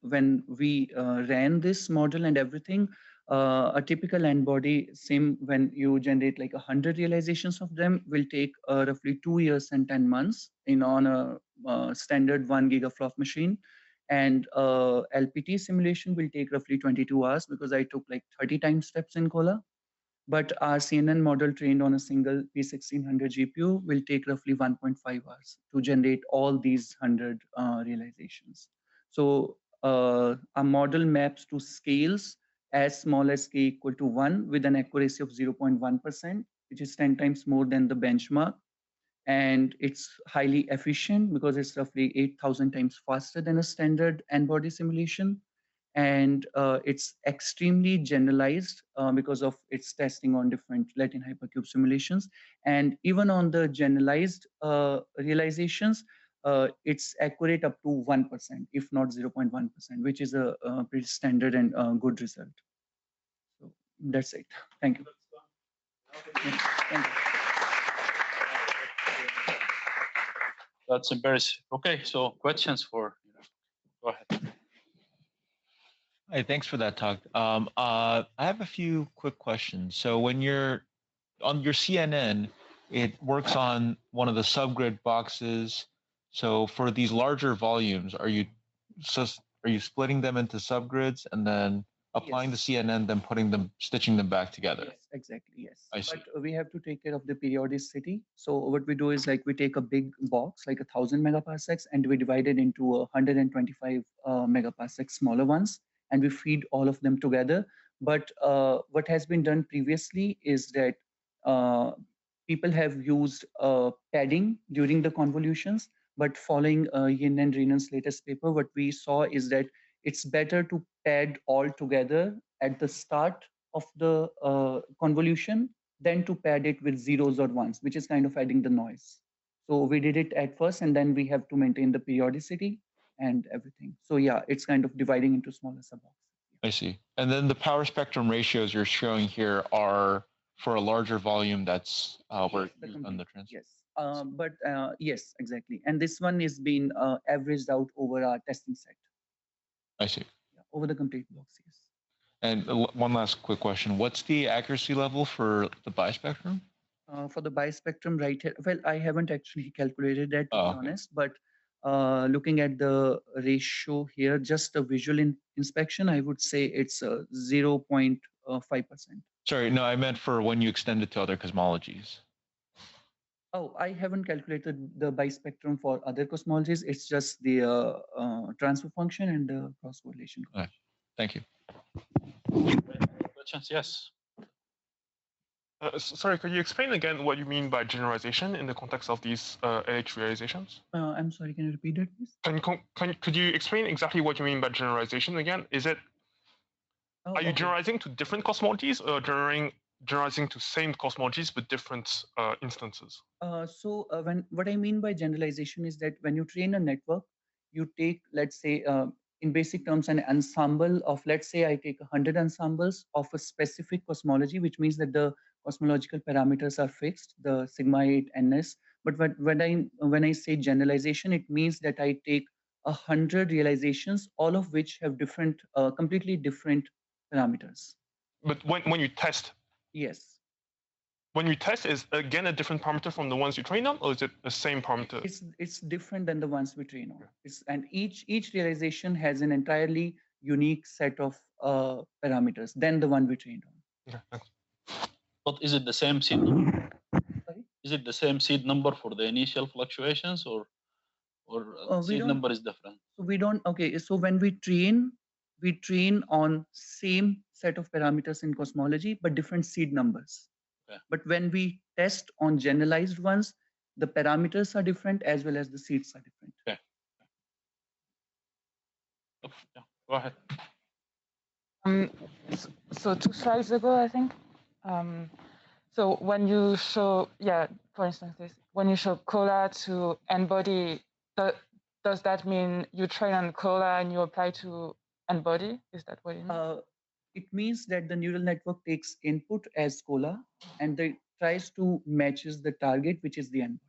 when we ran this model and everything, a typical n-body sim, when you generate like 100 realizations of them, will take roughly 2 years and 10 months on a standard 1 gigaflop machine. And LPT simulation will take roughly 22 hours because I took like 30 time steps in Cola. But our CNN model trained on a single P1600 GPU will take roughly 1.5 hours to generate all these 100 realizations. So our model maps to scales as small as k equal to 1 with an accuracy of 0.1%, which is 10 times more than the benchmark. And it's highly efficient because it's roughly 8,000 times faster than a standard n-body simulation. And it's extremely generalized because of its testing on different Latin hypercube simulations. And even on the generalized realizations, it's accurate up to 1%, if not 0.1%, which is a pretty standard and good result. So that's it. Thank you. Yes, thank you. That's embarrassing. Okay, so questions for, go ahead. Hi, thanks for that talk. I have a few quick questions. So when you're on your CNN, it works on one of the subgrid boxes. So for these larger volumes, are you splitting them into subgrids and then applying Yes. the CNN, then stitching them back together? Yes, exactly. Yes. I see. But we have to take care of the periodicity. So what we do is like we take a big box, like 1,000 megaparsecs, and we divide it into 125 megaparsecs smaller ones, and we feed all of them together. But what has been done previously is that people have used padding during the convolutions. But following Yin and Renan's latest paper, what we saw is that it's better to pad all together at the start of the convolution than to pad it with zeros or ones, which is kind of adding the noise. So we did it at first, and then we have to maintain the periodicity and everything. So yeah, it's kind of dividing into smaller subboxes. I see. And then the power spectrum ratios you're showing here are for a larger volume that's where Yes, used on the transfer. Yes, yes, exactly. And this one is being averaged out over our testing set. I see. Yeah, over the complete box, yes. And one last quick question. What's the accuracy level for the bispectrum? For the bispectrum right here, well, I haven't actually calculated that, to be honest, but looking at the ratio here, just a visual inspection, I would say it's 0.5%. Sorry, no, I meant for when you extend it to other cosmologies. Oh, I haven't calculated the bispectrum for other cosmologies. It's just the transfer function and the cross correlation. All right. Thank you. Questions? Yes. Sorry, could you explain again what you mean by generalization in the context of these LH realizations? I'm sorry, can you repeat that, please? Could you explain exactly what you mean by generalization again? Is it, are you generalizing to different cosmologies or generalizing to same cosmologies but different instances? What I mean by generalization is that when you train a network, you take, let's say, in basic terms, an ensemble of, let's say, I take 100 ensembles of a specific cosmology, which means that the cosmological parameters are fixed, the sigma 8 ns. But when I say generalization, it means that I take 100 realizations, all of which have different, completely different parameters. But when you test, yes. When you test, is again a different parameter from the ones you train on, or is it the same parameter? It's different than the ones we train on. And each realization has an entirely unique set of parameters than the one we trained on. Okay, thanks. But is it the same seed number? Sorry? Is it the same seed number for the initial fluctuations, or seed number is different? So we don't. Okay, so when we train on same set of parameters in cosmology, but different seed numbers. Okay. But when we test on generalized ones, the parameters are different as well as the seeds are different. Okay. Yeah, go ahead. So 2 slides ago, I think. So when you show, for instance, when you show Cola to n-body, does that mean you train on Cola and you apply to n-body? Is that what it means? It means that the neural network takes input as Cola and they tries to matches the target, which is the n-body.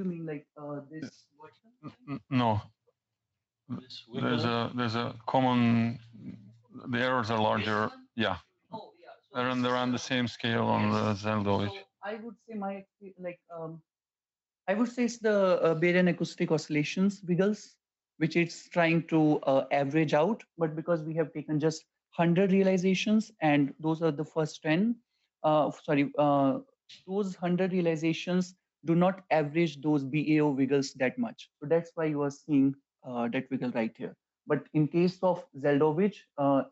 you mean, like this version? No. There's a common. The errors are larger. Yeah. Oh, yeah. They're on the same scale on the Zeldovich. So I would say I would say it's the Baerian acoustic oscillations wiggles, which it's trying to average out. But because we have taken just 100 realizations, and those are the first 10, those 100 realizations do not average those BAO wiggles that much. So that's why you are seeing that wiggle right here. But in case of Zeldovich,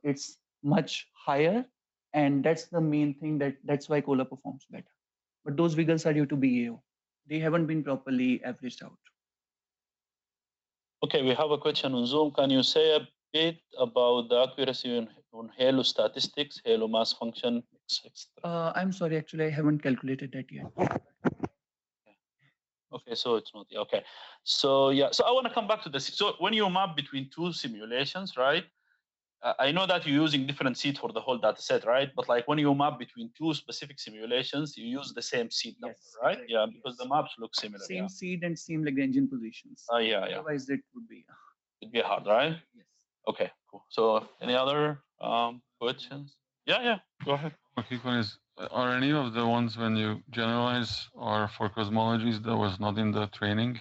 it's much higher. And that's the main thing that's why Cola performs better. But those wiggles are due to BAO. They haven't been properly averaged out. Okay, we have a question on Zoom. Can you say a bit about the accuracy on Halo statistics, Halo mass function, etc.? I'm sorry, actually, I haven't calculated that yet. Okay, so it's not okay. So yeah, so I want to come back to this. So when you map between two simulations, right? I know that you're using different seed for the whole data set, right? But like when you map between two specific simulations, you use the same seed number, right? Exactly. Yeah, because the maps look similar. Same seed and same Lagrangian positions. Yeah. Otherwise, it would be. It'd be hard, right? Yes. Okay, cool. So any other questions? Yeah, go ahead. Okay, are any of the ones when you generalize or for cosmologies that was not in the training?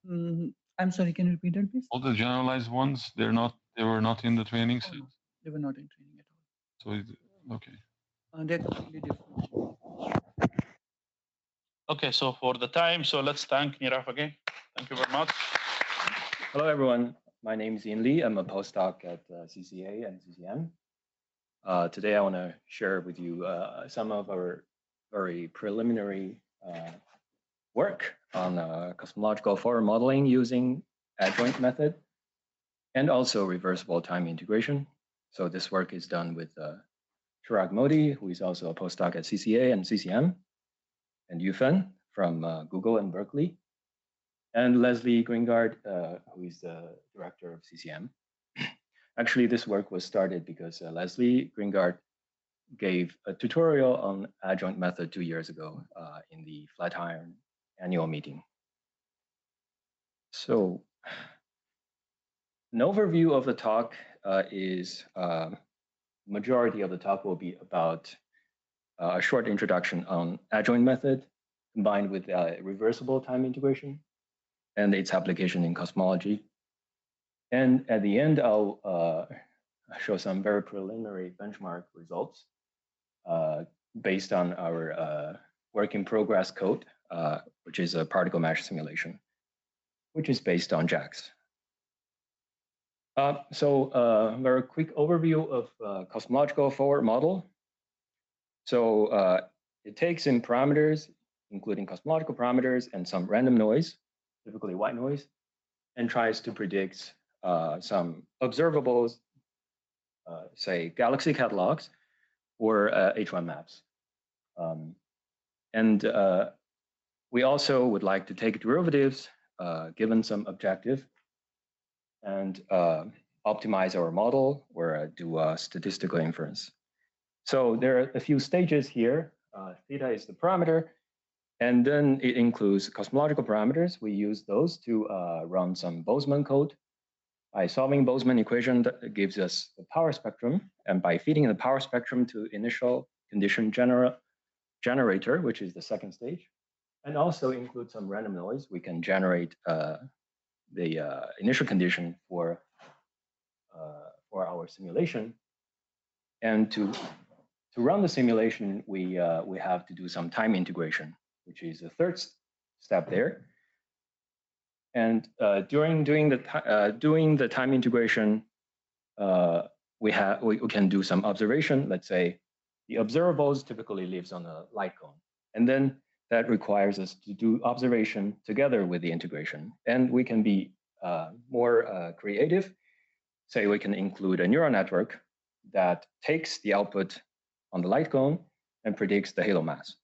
I'm sorry, can you repeat that, please? All the generalized ones, they were not in the training set? No, they were not in training at all. So, okay. They're completely different. Okay, so for the time, so let's thank Nirav again. Thank you very much. Hello, everyone. My name is Ian Lee. I'm a postdoc at CCA and CCM. Today, I want to share with you some of our very preliminary work on cosmological forward modeling using adjoint method and also reversible time integration. So this work is done with Chirag Modi, who is also a postdoc at CCA and CCM, and Yufan from Google and Berkeley. and Leslie Gringard, who is the director of CCM. Actually, this work was started because Leslie Gringard gave a tutorial on adjoint method 2 years ago in the Flatiron annual meeting. So an overview of the talk is majority of the talk will be about a short introduction on adjoint method combined with reversible time integration and its application in cosmology. And at the end, I'll show some very preliminary benchmark results based on our work in progress code, which is a particle mesh simulation, which is based on JAX. So very quick overview of cosmological forward model. So it takes in parameters, including cosmological parameters and some random noise, typically white noise, and tries to predict some observables, say galaxy catalogs or H1 maps. And we also would like to take derivatives given some objective and optimize our model or do statistical inference. So there are a few stages here. Theta is the parameter, and then it includes cosmological parameters. We use those to run some Boltzmann code. By solving Boltzmann equation, that gives us the power spectrum, and by feeding the power spectrum to initial condition generator, which is the second stage, and also include some random noise, we can generate the initial condition for our simulation. And to run the simulation, we have to do some time integration, which is the third step there. And during doing the time integration, we can do some observation. Let's say the observables typically lives on a light cone, and then that requires us to do observation together with the integration. And we can be more creative. Say we can include a neural network that takes the output on the light cone and predicts the halo mass,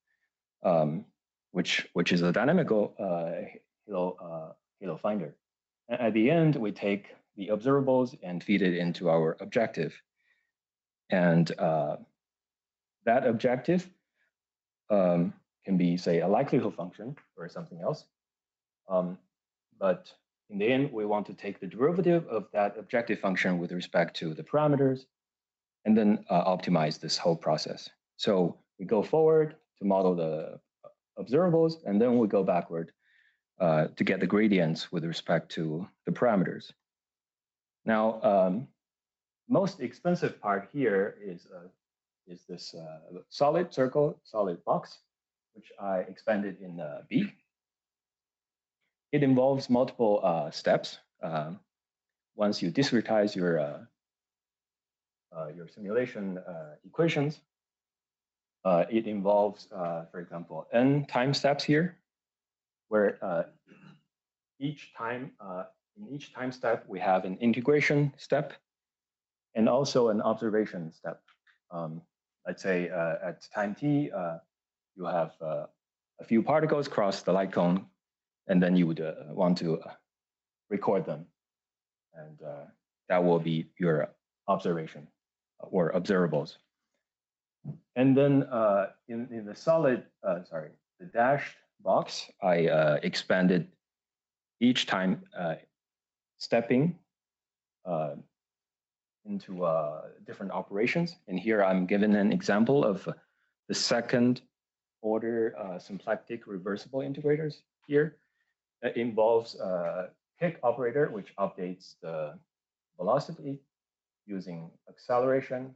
which is a dynamical halo finder. And at the end, we take the observables and feed it into our objective. And that objective can be, say, a likelihood function or something else. But in the end, we want to take the derivative of that objective function with respect to the parameters and then optimize this whole process. So we go forward to model the observables, and then we go backward to get the gradients with respect to the parameters. Now, most expensive part here is this solid circle, solid box, which I expanded in B. It involves multiple steps. Once you discretize your simulation equations, it involves, for example, n time steps here, where in each time step we have an integration step and also an observation step. Let's say at time t, you have a few particles cross the light cone, and then you would want to record them, and that will be your observation or observables. And then in the solid, the dashed box, I expanded each time stepping into different operations. And here I'm given an example of the second order symplectic reversible integrators here. That involves a kick operator, which updates the velocity using acceleration,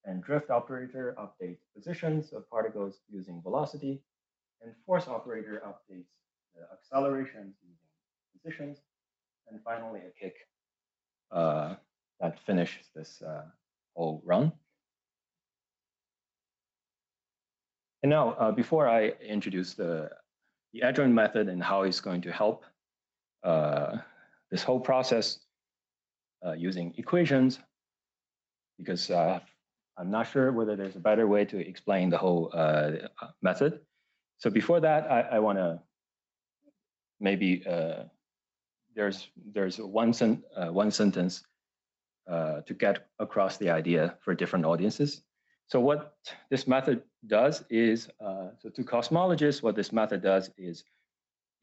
and drift operator updates positions of particles using velocity, and force operator updates the accelerations using positions, and finally a kick that finishes this whole run. And now, before I introduce the adjoint method and how it's going to help this whole process using equations, because I'm not sure whether there's a better way to explain the whole method. So before that, I want to maybe there's one sentence to get across the idea for different audiences. So what this method does is, so to cosmologists, what this method does is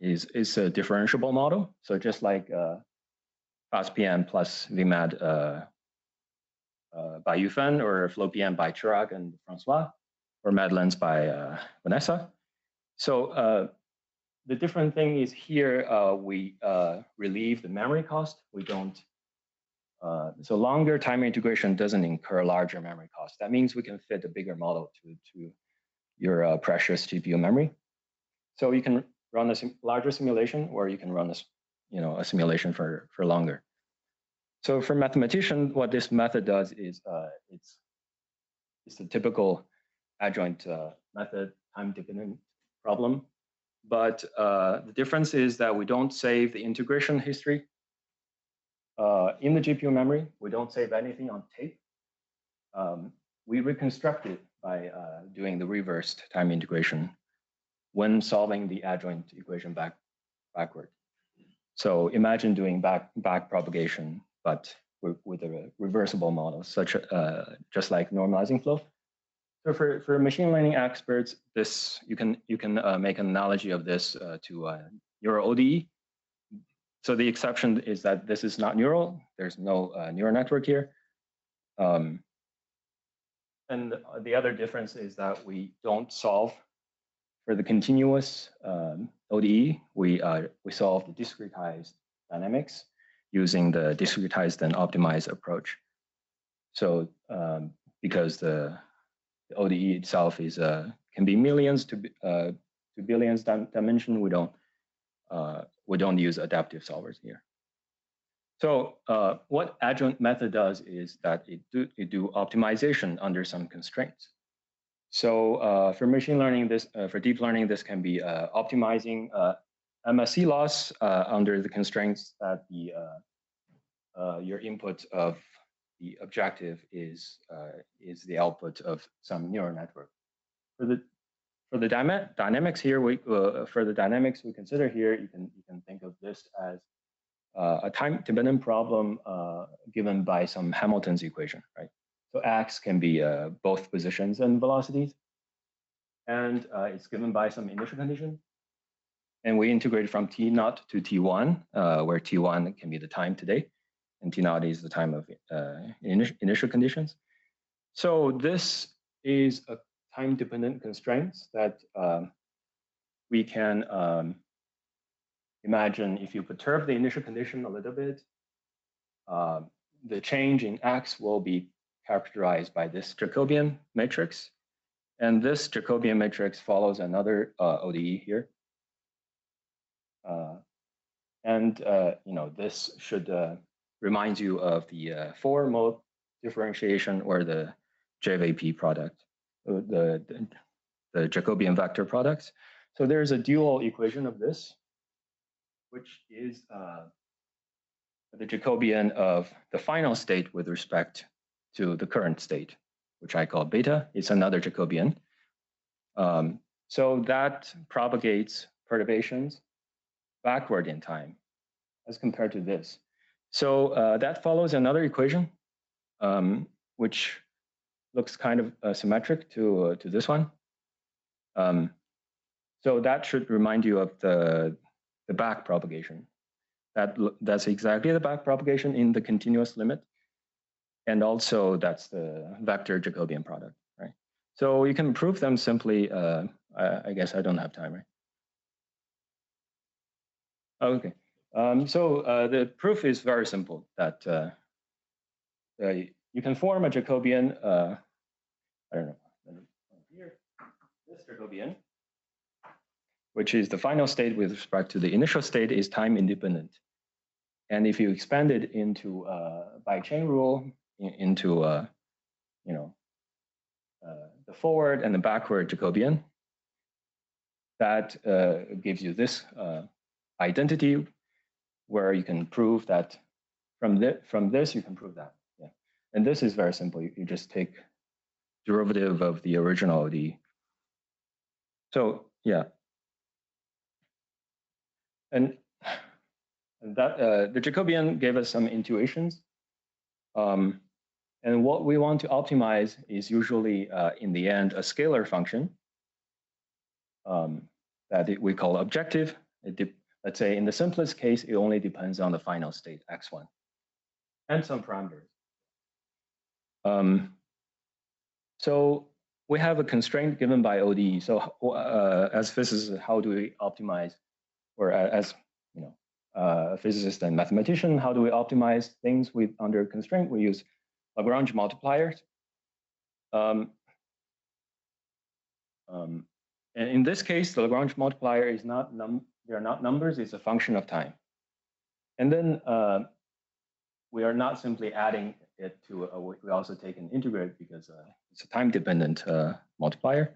a differentiable model. So just like FastPM plus VMAD by Yufan, or FlowPM by Chirag and Francois, or MADLens by Vanessa. So the different thing is here we relieve the memory cost. We don't. So longer time integration doesn't incur larger memory cost. That means we can fit a bigger model to your precious GPU memory. So you can run a larger simulation, or you can run a simulation for longer. So for mathematician, what this method does is it's a typical adjoint method time-dependent problem. But the difference is that we don't save the integration history in the GPU memory. We don't save anything on tape. We reconstruct it by doing the reversed time integration when solving the adjoint equation backward. So imagine doing back propagation, but with a reversible model, such just like normalizing flow. So for machine learning experts, this you can make an analogy of this to neural ODE. So the exception is that this is not neural. There's no neural network here. And the other difference is that we don't solve for the continuous ODE. We solve the discretized dynamics using the discretized and optimized approach. So because the ODE itself is can be millions to billions dimension, we don't use adaptive solvers here. So what adjoint method does is that it do optimization under some constraints. So for machine learning, for deep learning, this can be optimizing MSE loss under the constraints that your input of the objective is the output of some neural network. For the dynamics here, for the dynamics we consider here, you can think of this as a time-dependent problem given by some Hamilton's equation, right? So x can be both positions and velocities, and it's given by some initial condition. And we integrate from T0 to T1, where T1 can be the time today, and T0 is the time of initial conditions. So this is a time-dependent constraints that we can imagine if you perturb the initial condition a little bit, the change in x will be characterized by this Jacobian matrix. And this Jacobian matrix follows another ODE here. This should remind you of the four-mode differentiation, or the JVP product, the Jacobian vector products. So there's a dual equation of this, which is the Jacobian of the final state with respect to the current state, which I call beta. It's another Jacobian. So that propagates perturbations backward in time as compared to this. So that follows another equation, which looks kind of symmetric to this one. So that should remind you of the back propagation. That's exactly the back propagation in the continuous limit. And also that's the vector Jacobian product, right? So you can prove them simply. I guess I don't have time, right? Okay. So the proof is very simple, that you can form a Jacobian, I don't know, here, this Jacobian, which is the final state with respect to the initial state, is time independent. And if you expand it into by chain rule into the forward and the backward Jacobian, that gives you this identity, where you can prove that from this you can prove that. Yeah. And this is very simple. You just take derivative of the original ODE. So yeah. And And that the Jacobian gave us some intuitions. And what we want to optimize is usually, in the end, a scalar function that we call objective. Let's say in the simplest case, it only depends on the final state, x1, and some parameters. So we have a constraint given by ODE. So as physicists, how do we optimize, or as a physicist and mathematician, how do we optimize things under constraint? We use Lagrange multipliers. And in this case, the Lagrange multiplier is not they're not numbers, it's a function of time. And then we are not simply adding it to, we also take an integrate because it's a time-dependent multiplier.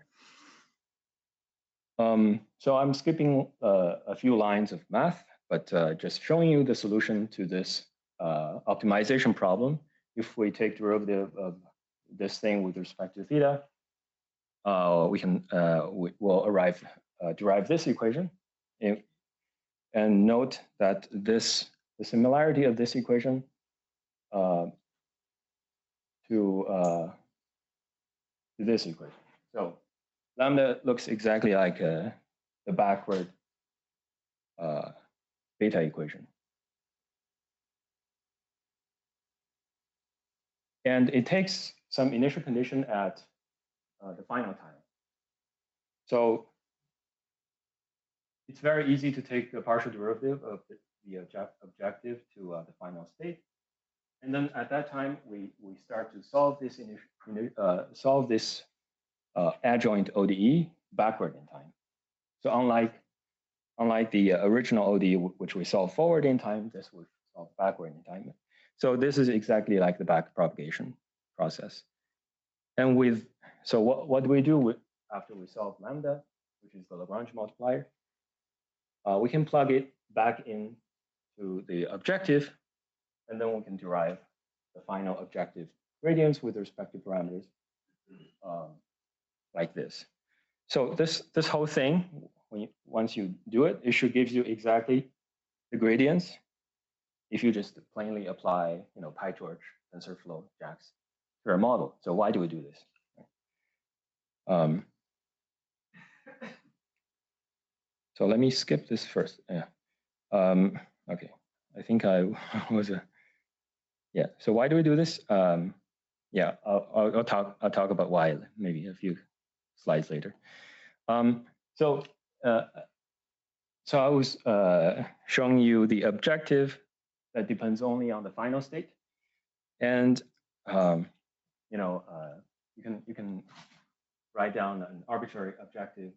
So I'm skipping a few lines of math, but just showing you the solution to this optimization problem. If we take derivative of this thing with respect to theta, we'll derive this equation. And note that the similarity of this equation to this equation. So lambda looks exactly like the backward beta equation. And it takes some initial condition at the final time. So it's very easy to take the partial derivative of the objective to the final state. And then at that time, we start to solve this adjoint ODE backward in time. So unlike the original ODE, which we solve forward in time, this will solve backward in time. So this is exactly like the back propagation process. And so what do we do after we solve lambda, which is the Lagrange multiplier? We can plug it back into the objective, and then we can derive the final objective gradients with respect to parameters like this. So this whole thing, once you do it, it should give you exactly the gradients if you just plainly apply, PyTorch, TensorFlow, JAX to our model. So why do we do this? So let me skip this first. Yeah. Okay. I think I was yeah. So why do we do this? Yeah. I'll talk about why maybe a few slides later. So I was showing you the objective that depends only on the final state, and you can write down an arbitrary objective.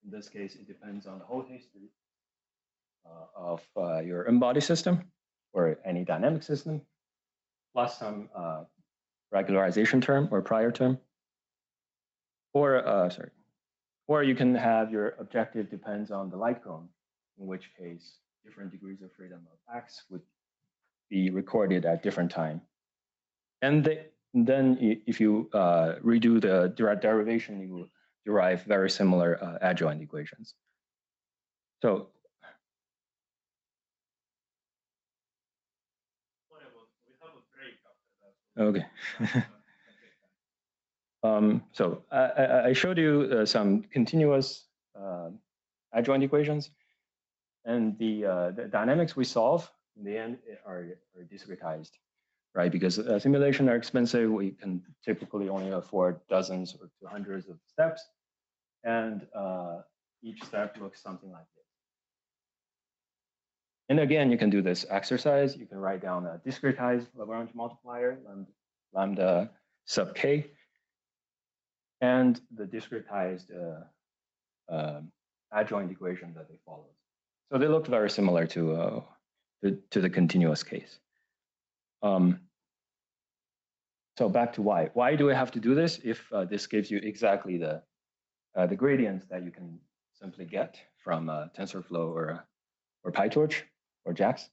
In this case, it depends on the whole history of your embodied system or any dynamic system, plus some regularization term or prior term. Or you can have your objective depends on the light cone, in which case different degrees of freedom of X would be recorded at different time. And then if you redo the direct derivation, you will derive very similar adjoint equations. So okay. So I showed you some continuous adjoint equations, and the dynamics we solve in the end are discretized, right? Because simulations are expensive, we can typically only afford dozens or to hundreds of steps, and each step looks something like this. And again, you can do this exercise. You can write down a discretized Lagrange multiplier, lambda sub k, and the discretized adjoint equation that they follow. So they look very similar to the continuous case. So back to why. Why do we have to do this if this gives you exactly the gradients that you can simply get from TensorFlow or PyTorch or JAX?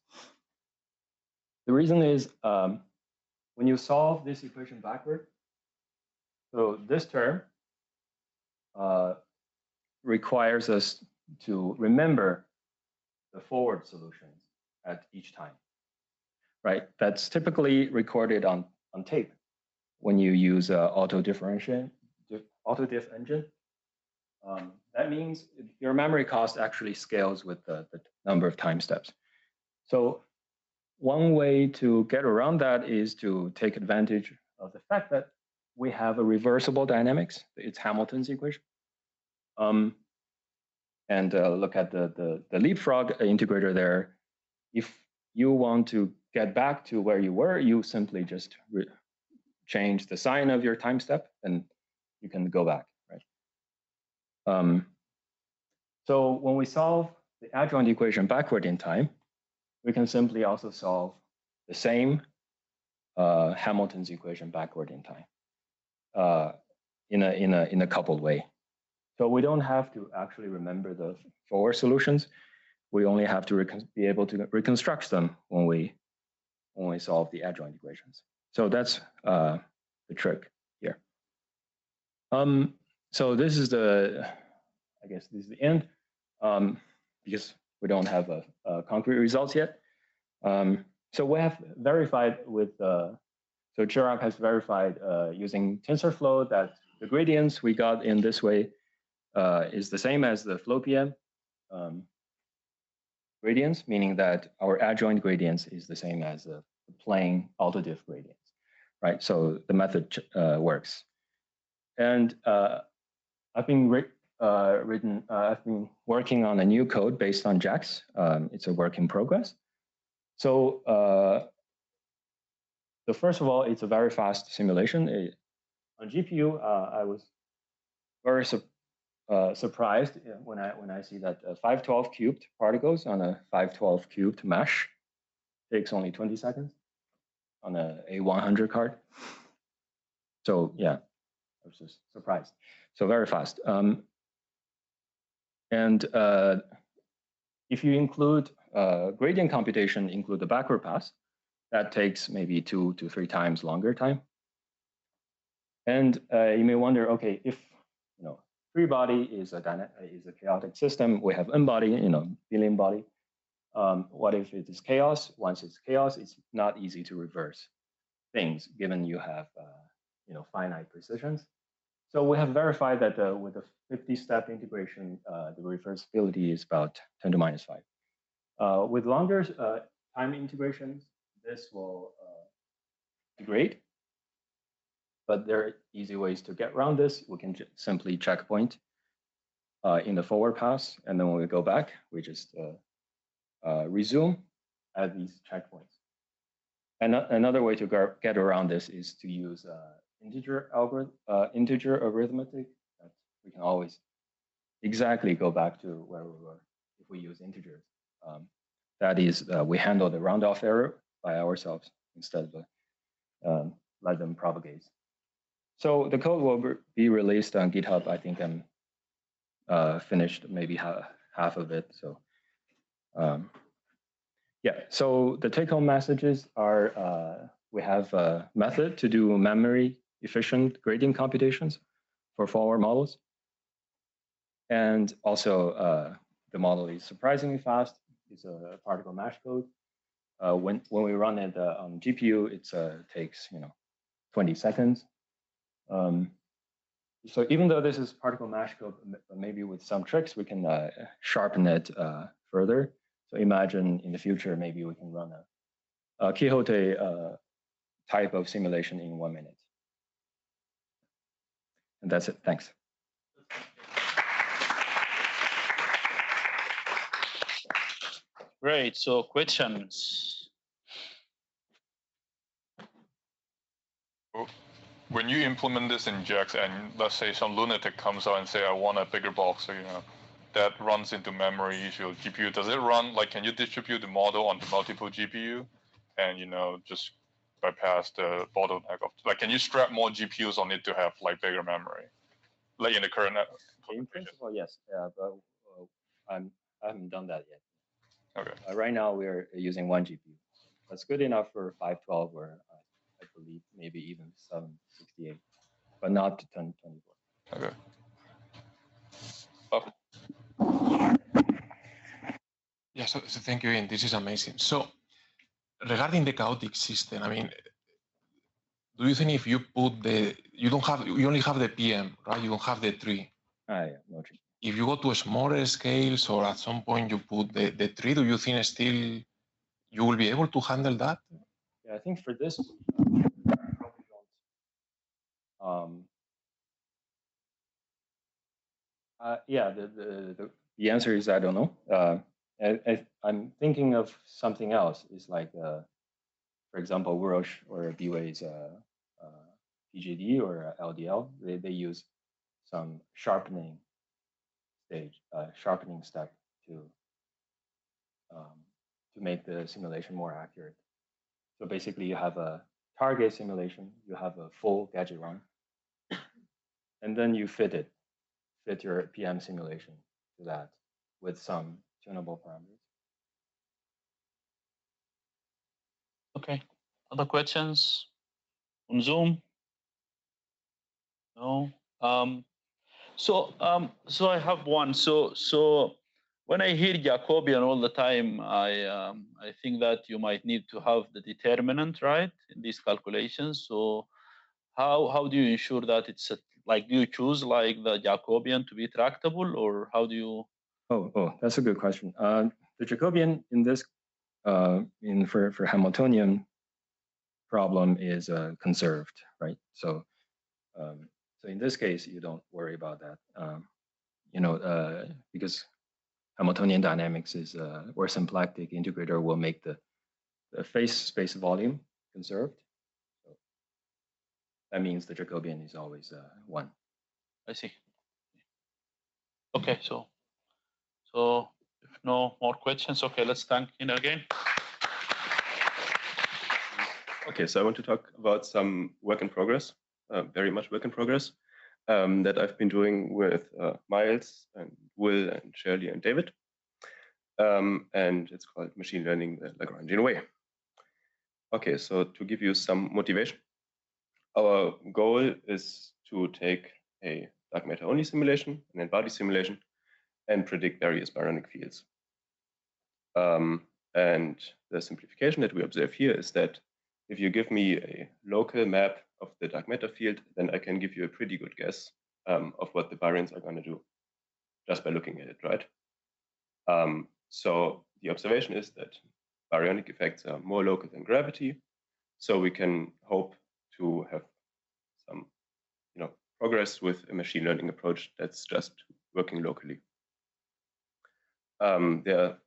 The reason is when you solve this equation backward, so this term requires us to remember the forward solutions at each time, right? That's typically recorded on tape when you use auto-diff engine. That means your memory cost actually scales with the number of time steps. So one way to get around that is to take advantage of the fact that we have a reversible dynamics. It's Hamilton's equation. And look at the leapfrog integrator there. If you want to get back to where you were, you simply just change the sign of your time step, and you can go back, right? So when we solve the adjoint equation backward in time, we can simply also solve the same Hamilton's equation backward in time in a coupled way. So we don't have to actually remember the forward solutions. We only have to be able to reconstruct them when we solve the adjoint equations. So that's the trick here. So this is I guess this is the end, because we don't have concrete results yet. So we have verified with, so Chirag has verified using TensorFlow that the gradients we got in this way is the same as the FlowPM gradients, meaning that our adjoint gradients is the same as the plain autodiff gradients, right? So the method works. And I've been working on a new code based on JAX. It's a work in progress. So first of all, it's a very fast simulation. On GPU, I was very surprised when I see that 512 cubed particles on a 512 cubed mesh takes only 20 seconds on a A100 card. So yeah, I was just surprised. So very fast. And if you include gradient computation, include the backward pass, that takes maybe 2 to 3 times longer time. And you may wonder, okay, if free body is a chaotic system, we have n-body, billion body. What if it is chaos? Once it's chaos, it's not easy to reverse things, given you have finite precisions. So we have verified that with a 50-step integration, the reversibility is about 10 to minus 5. With longer time integrations, this will degrade. But there are easy ways to get around this. We can simply checkpoint in the forward pass, and then when we go back, we just resume at these checkpoints. And another way to get around this is to use integer arithmetic. That we can always exactly go back to where we were if we use integers. That is, we handle the round-off error by ourselves instead of let them propagate. So the code will be released on GitHub. I think I'm finished maybe half of it. So yeah, so the take-home messages are we have a method to do memory efficient gradient computations for forward models. And also the model is surprisingly fast. It's a particle mesh code. When we run it on GPU, it takes 20 seconds. So even though this is particle mesh code, maybe with some tricks, we can sharpen it further. So imagine in the future, maybe we can run a Quixote type of simulation in 1 minute. And that's it. Thanks. Great. So questions. When you implement this in JAX, and let's say some lunatic comes out and say, I want a bigger box, so, that runs into memory issue of GPU. Does it run, like, can you distribute the model onto multiple GPU and, just bypass the bottleneck of, like, can you strap more GPUs on it to have, like, bigger memory? Like in the current in principle, yes, but I haven't done that yet. Okay. Right now, we're using 1 GPU. That's good enough for 512, or I believe maybe even 768, but not to 1024. Okay. Yeah, so thank you, Ian. This is amazing. So regarding the chaotic system, I mean, do you think if you put you only have the PM, right? You don't have the tree. Yeah, no tree. If you go to smaller scales or at some point you put the tree, do you think still you will be able to handle that? Yeah, I think for this, probably don't. Yeah, the answer is I don't know. I'm thinking of something else. It's like, for example, Wurosh or B-Way's PGD or LDL. They use some sharpening step to make the simulation more accurate. So basically, you have a target simulation, you have a full gadget run, and then you fit your PM simulation to that with some tunable parameters. Okay. Other questions on Zoom? No. So I have one. So when I hear Jacobian all the time, I think that you might need to have the determinant, right, in these calculations. So how do you ensure that it's like, do you choose like the Jacobian to be tractable, or how do you? Oh, that's a good question. The Jacobian in this for Hamiltonian problem is conserved, right? So so in this case, you don't worry about that, because Hamiltonian dynamics is where symplectic integrator will make the phase space volume conserved. So that means the Jacobian is always 1. I see. Okay, so if no more questions, okay, let's thank Ina again. Okay, so I want to talk about some work in progress, very much work in progress, that I've been doing with Miles and Will and Shirley and David. And it's called Machine Learning the Lagrangian Way. Okay, so to give you some motivation, our goal is to take a dark matter only simulation, an n-body simulation, and predict various baryonic fields. And the simplification that we observe here is that if you give me a local map of the dark matter field, then I can give you a pretty good guess of what the baryons are going to do just by looking at it, right? So the observation is that baryonic effects are more local than gravity. So we can hope to have some, progress with a machine learning approach that's just working locally. There are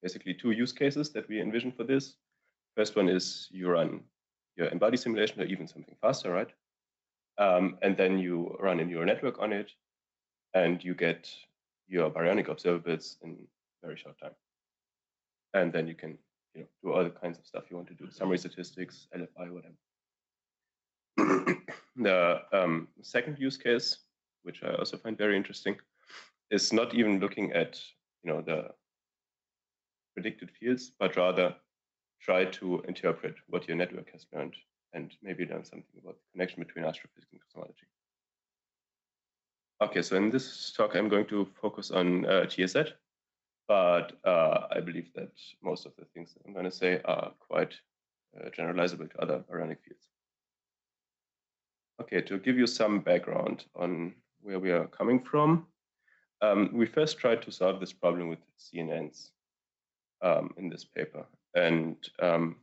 basically 2 use cases that we envision for this. First one is you run your n-body simulation or even something faster, right? And then you run a neural network on it, and you get your baryonic observables in a very short time. And then you can do all the kinds of stuff you want to do, summary statistics, LFI, whatever. The second use case, which I also find very interesting, is not even looking at the predicted fields, but rather try to interpret what your network has learned and maybe learn something about the connection between astrophysics and cosmology. Okay, so in this talk, I'm going to focus on TSZ, but I believe that most of the things that I'm going to say are quite generalizable to other baryonic fields. Okay, to give you some background on where we are coming from, we first tried to solve this problem with CNNs in this paper. And I'm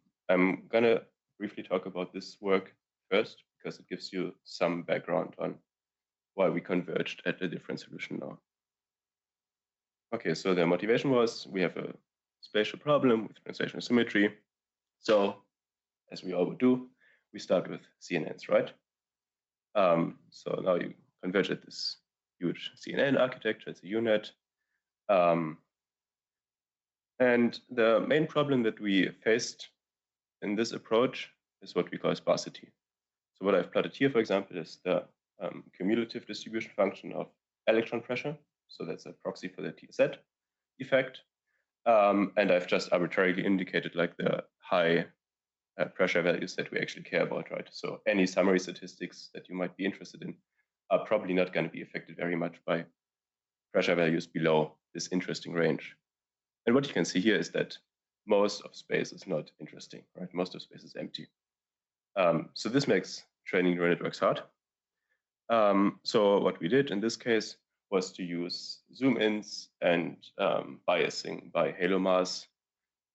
going to briefly talk about this work first, because it gives you some background on why we converged at a different solution now. Okay, so the motivation was we have a spatial problem with translational symmetry. So as we all would do, we start with CNNs, right? So now you converge at this huge CNN architecture, it's a UNet. And the main problem that we faced in this approach is what we call sparsity. So what I've plotted here, for example, is the cumulative distribution function of electron pressure. So that's a proxy for the TSZ effect. And I've just arbitrarily indicated like the high pressure values that we actually care about, right? So any summary statistics that you might be interested in are probably not going to be affected very much by pressure values below this interesting range. And what you can see here is that most of space is not interesting, right? Most of space is empty. So this makes training neural networks hard. So what we did in this case was to use zoom-ins and biasing by halo mass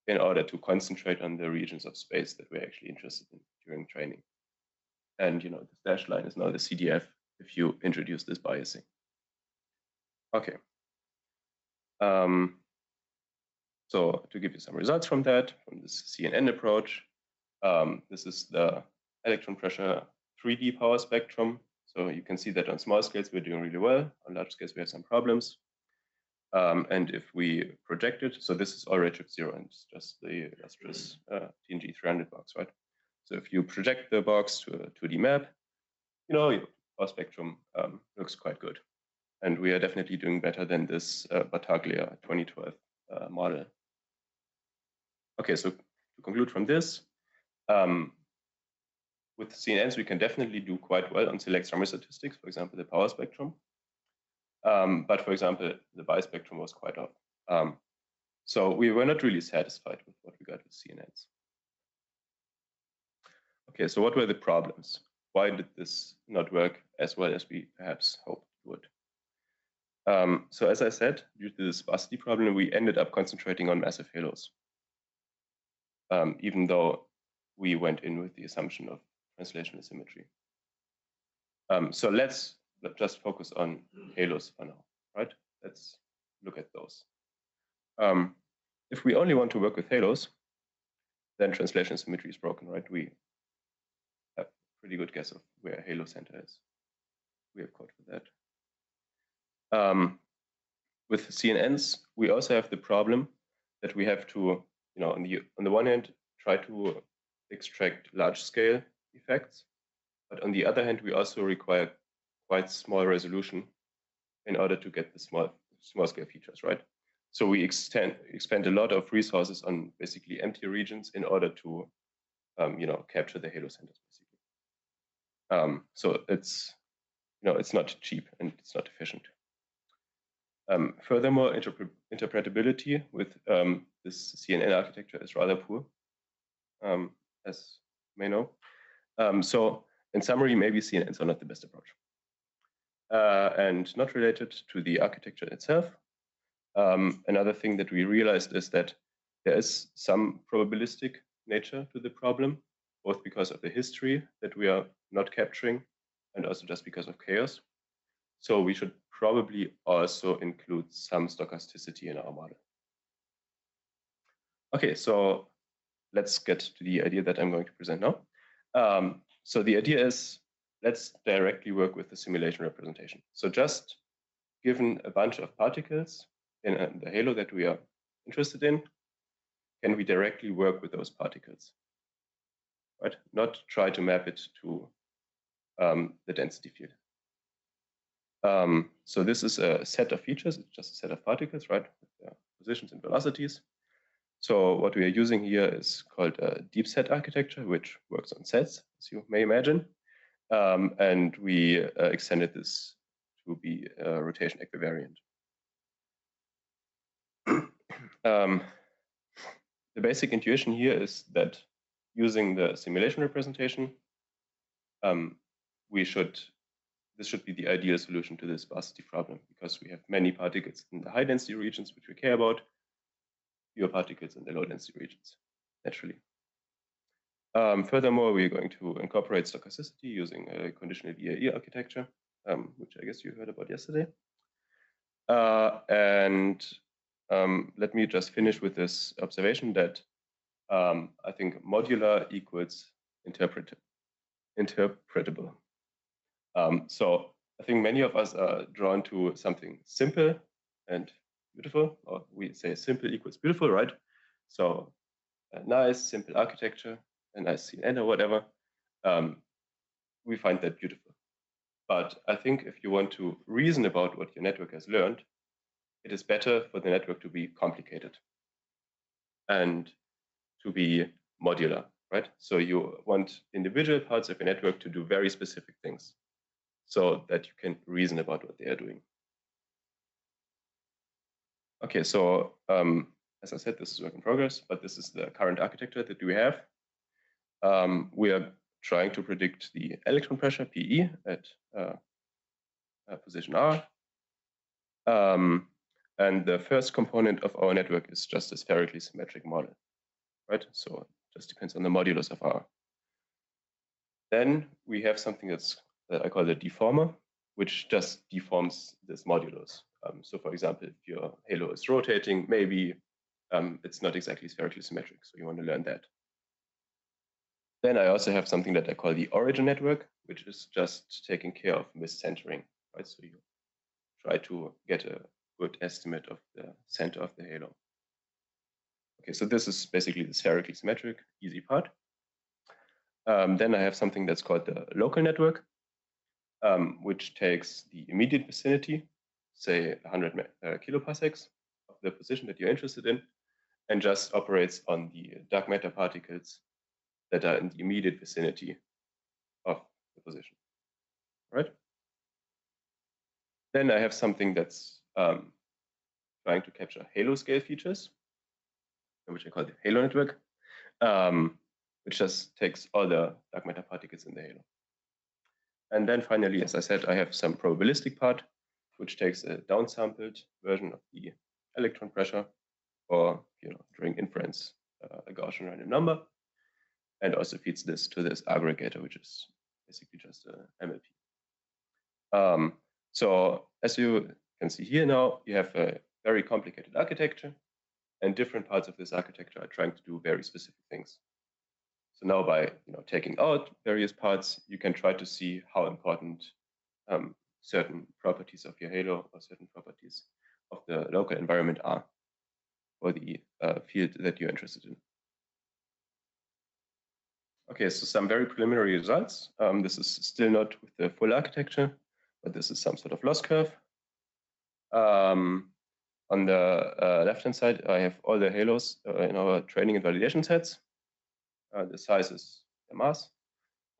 in order to concentrate on the regions of space that we're actually interested in during training. And the dashed line is now the CDF if you introduce this biasing. Okay. So to give you some results from that, from this CNN approach, this is the electron pressure 3D power spectrum. So you can see that on small scales, we're doing really well. On large scales, we have some problems. And if we project it, so this is all redshift 0 and it's just the illustrious TNG 300 box, right? So if you project the box to a 2D map, your power spectrum looks quite good. And we are definitely doing better than this Battaglia 2012 model. Okay, so to conclude from this, with CNNs, we can definitely do quite well on select summary statistics, for example, the power spectrum. But for example, the bispectrum was quite off. So we were not really satisfied with what we got with CNNs. Okay, so what were the problems? Why did this not work as well as we perhaps hoped it would? So as I said, due to the sparsity problem, we ended up concentrating on massive halos, even though we went in with the assumption of translational symmetry. So let's just focus on halos for now, right? Let's look at those. If we only want to work with halos, then translation symmetry is broken, right? We have a pretty good guess of where a halo center is. We have code for that. With CNNs, we also have the problem that we have to, on the one hand, try to extract large-scale effects, but on the other hand, we also require quite small resolution in order to get the small-scale features, right? So we expend a lot of resources on basically empty regions in order to, capture the halo centers, basically. So it's, it's not cheap and it's not efficient. Furthermore, interpretability with this CNN architecture is rather poor, as you may know. So in summary, maybe CNNs are not the best approach. And not related to the architecture itself. Another thing that we realized is that there is some probabilistic nature to the problem, both because of the history that we are not capturing and also just because of chaos. So we should probably also include some stochasticity in our model. Okay, so let's get to the idea that I'm going to present now. So the idea is, let's directly work with the simulation representation. So just given a bunch of particles in the halo that we are interested in, can we directly work with those particles? Right? Not try to map it to the density field. So this is a set of features. It's just a set of particles, right? With their positions and velocities. So what we are using here is called a deep set architecture, which works on sets, as you may imagine. And we extended this to be rotation equivariant. The basic intuition here is that using the simulation representation, this should be the ideal solution to this sparsity problem, because we have many particles in the high density regions, which we care about, fewer particles in the low density regions, naturally. Furthermore, we're going to incorporate stochasticity using a conditional EAE architecture, which I guess you heard about yesterday. And let me just finish with this observation that I think modular equals interpretable. So I think many of us are drawn to something simple and beautiful, or we say simple equals beautiful, right? So a nice, simple architecture, a nice CNN or whatever, we find that beautiful. But I think if you want to reason about what your network has learned, it is better for the network to be complicated and to be modular, right? So you want individual parts of your network to do very specific things so that you can reason about what they are doing. Okay, so as I said, this is work in progress, but this is the current architecture that we have. We are trying to predict the electron pressure, PE, at position R. And the first component of our network is just a spherically symmetric model, right? So it just depends on the modulus of R. Then we have something that I call the deformer, which just deforms this modulus. So for example, if your halo is rotating, maybe it's not exactly spherically symmetric, so you want to learn that. Then I also have something that I call the origin network, which is just taking care of miscentering, right? So you try to get a good estimate of the center of the halo. Okay, so this is basically the spherically symmetric, easy part. Then I have something that's called the local network, which takes the immediate vicinity, say 100 kiloparsecs of the position that you're interested in, and just operates on the dark matter particles that are in the immediate vicinity of the position, right? Then I have something that's trying to capture halo scale features, which I call the halo network, which just takes all the dark matter particles in the halo. And then finally, as I said, I have some probabilistic part, which takes a downsampled version of the electron pressure, or during inference, a Gaussian random number, and also feeds this to this aggregator, which is basically just a MLP. So as you can see here now, you have a very complicated architecture, and different parts of this architecture are trying to do very specific things. So now by taking out various parts, you can try to see how important certain properties of your halo or certain properties of the local environment are for the field that you're interested in. Okay, so some very preliminary results. This is still not with the full architecture, but this is some sort of loss curve. On the left-hand side, I have all the halos in our training and validation sets. The size is the mass.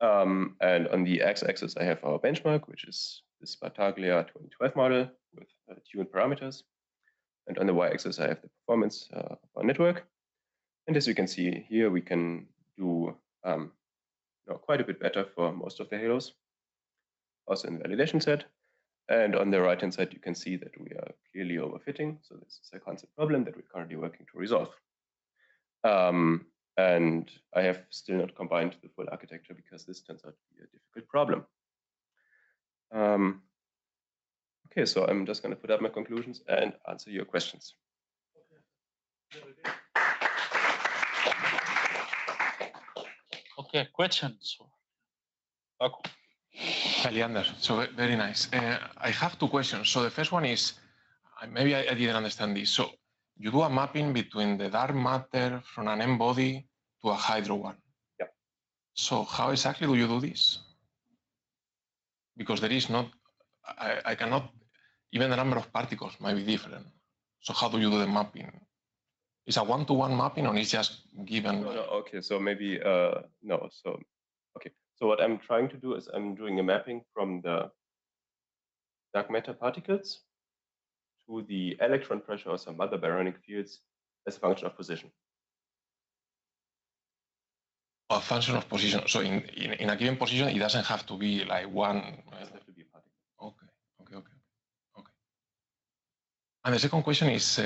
And on the x-axis, I have our benchmark, which is this Battaglia 2012 model with tuned parameters. And on the y-axis, I have the performance of our network. And as you can see here, we can do quite a bit better for most of the halos, also in the validation set. And on the right-hand side, you can see that we are clearly overfitting. So this is a concept problem that we're currently working to resolve. And I have still not combined the full architecture because this turns out to be a difficult problem. Okay, so I'm just going to put up my conclusions and answer your questions. Okay, questions? Paco. Leander, so very nice. I have two questions. So the first one is, maybe I didn't understand this. So you do a mapping between the dark matter from an M body to a hydro one. Yeah. So how exactly do you do this? Because there is not, I cannot, even the number of particles might be different. So how do you do the mapping? Is a one-to-one mapping or is just given? No, okay, so maybe, no, so, okay. So what I'm trying to do is I'm doing a mapping from the dark matter particles to the electron pressure or some other baronic fields as a function of position. A function of position. So in a given position, it doesn't have to be like one. It doesn't have to be a particle. Okay. And the second question is,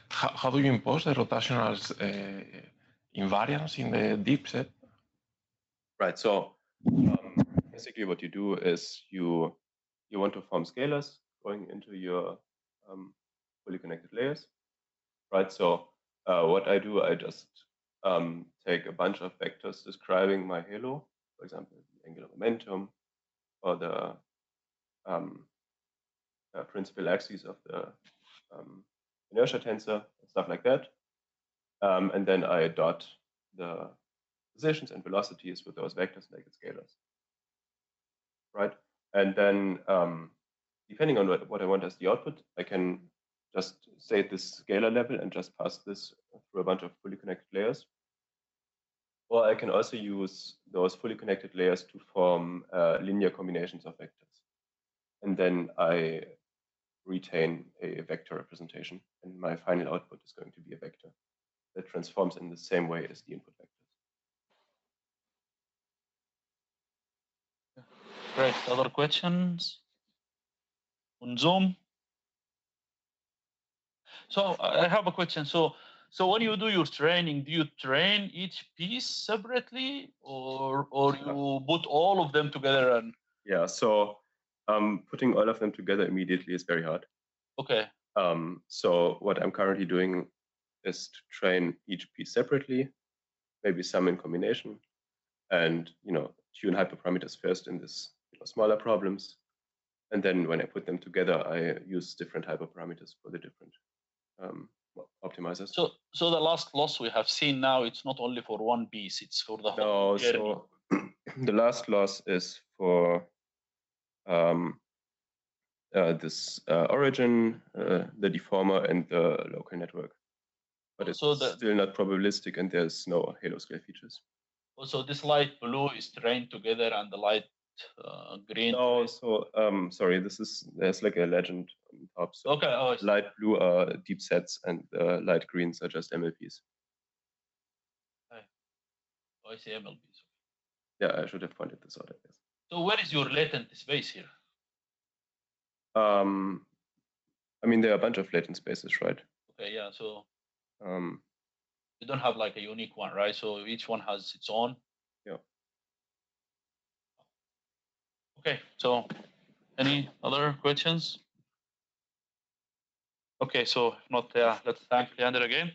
how do you impose the rotational invariance in the deep set? Right. So basically, what you do is you want to form scalars going into your fully connected layers, right? So what I do, I just take a bunch of vectors describing my halo, for example, the angular momentum or the principal axes of the inertia tensor, stuff like that. And then I dot the positions and velocities with those vectors and make it scalars, right? And then depending on what I want as the output, I can just say at this scalar level and just pass this through a bunch of fully connected layers. Or I can also use those fully connected layers to form linear combinations of vectors. And then I retain a vector representation, and my final output is going to be a vector. that transforms in the same way as the input vectors. Great. Other questions on Zoom? So I have a question. So when you do your training, do you train each piece separately, or you put all of them together? And yeah, so putting all of them together immediately is very hard. Okay. So what I'm currently doing is to train each piece separately, maybe some in combination, and tune hyperparameters first in this smaller problems, and then when I put them together, I use different hyperparameters for the different optimizers. So the last loss we have seen now, it's not only for one piece; it's for the whole journey. So the last loss is for this origin, the deformer, and the local network. But it's still not probabilistic, and there's no halo scale features. So this light blue is trained together, and the light green. No, so sorry, there's like a legend on top. So okay. Oh, light blue are deep sets, and light greens are just MLPs. Okay. Oh, I see MLPs. Yeah, I should have pointed this out, I guess. So where is your latent space here? I mean, there are a bunch of latent spaces, right? Okay, yeah. So you don't have like a unique one, right? So each one has its own. Yeah. Okay. So any other questions? Okay. So if not, let's thank Leander again.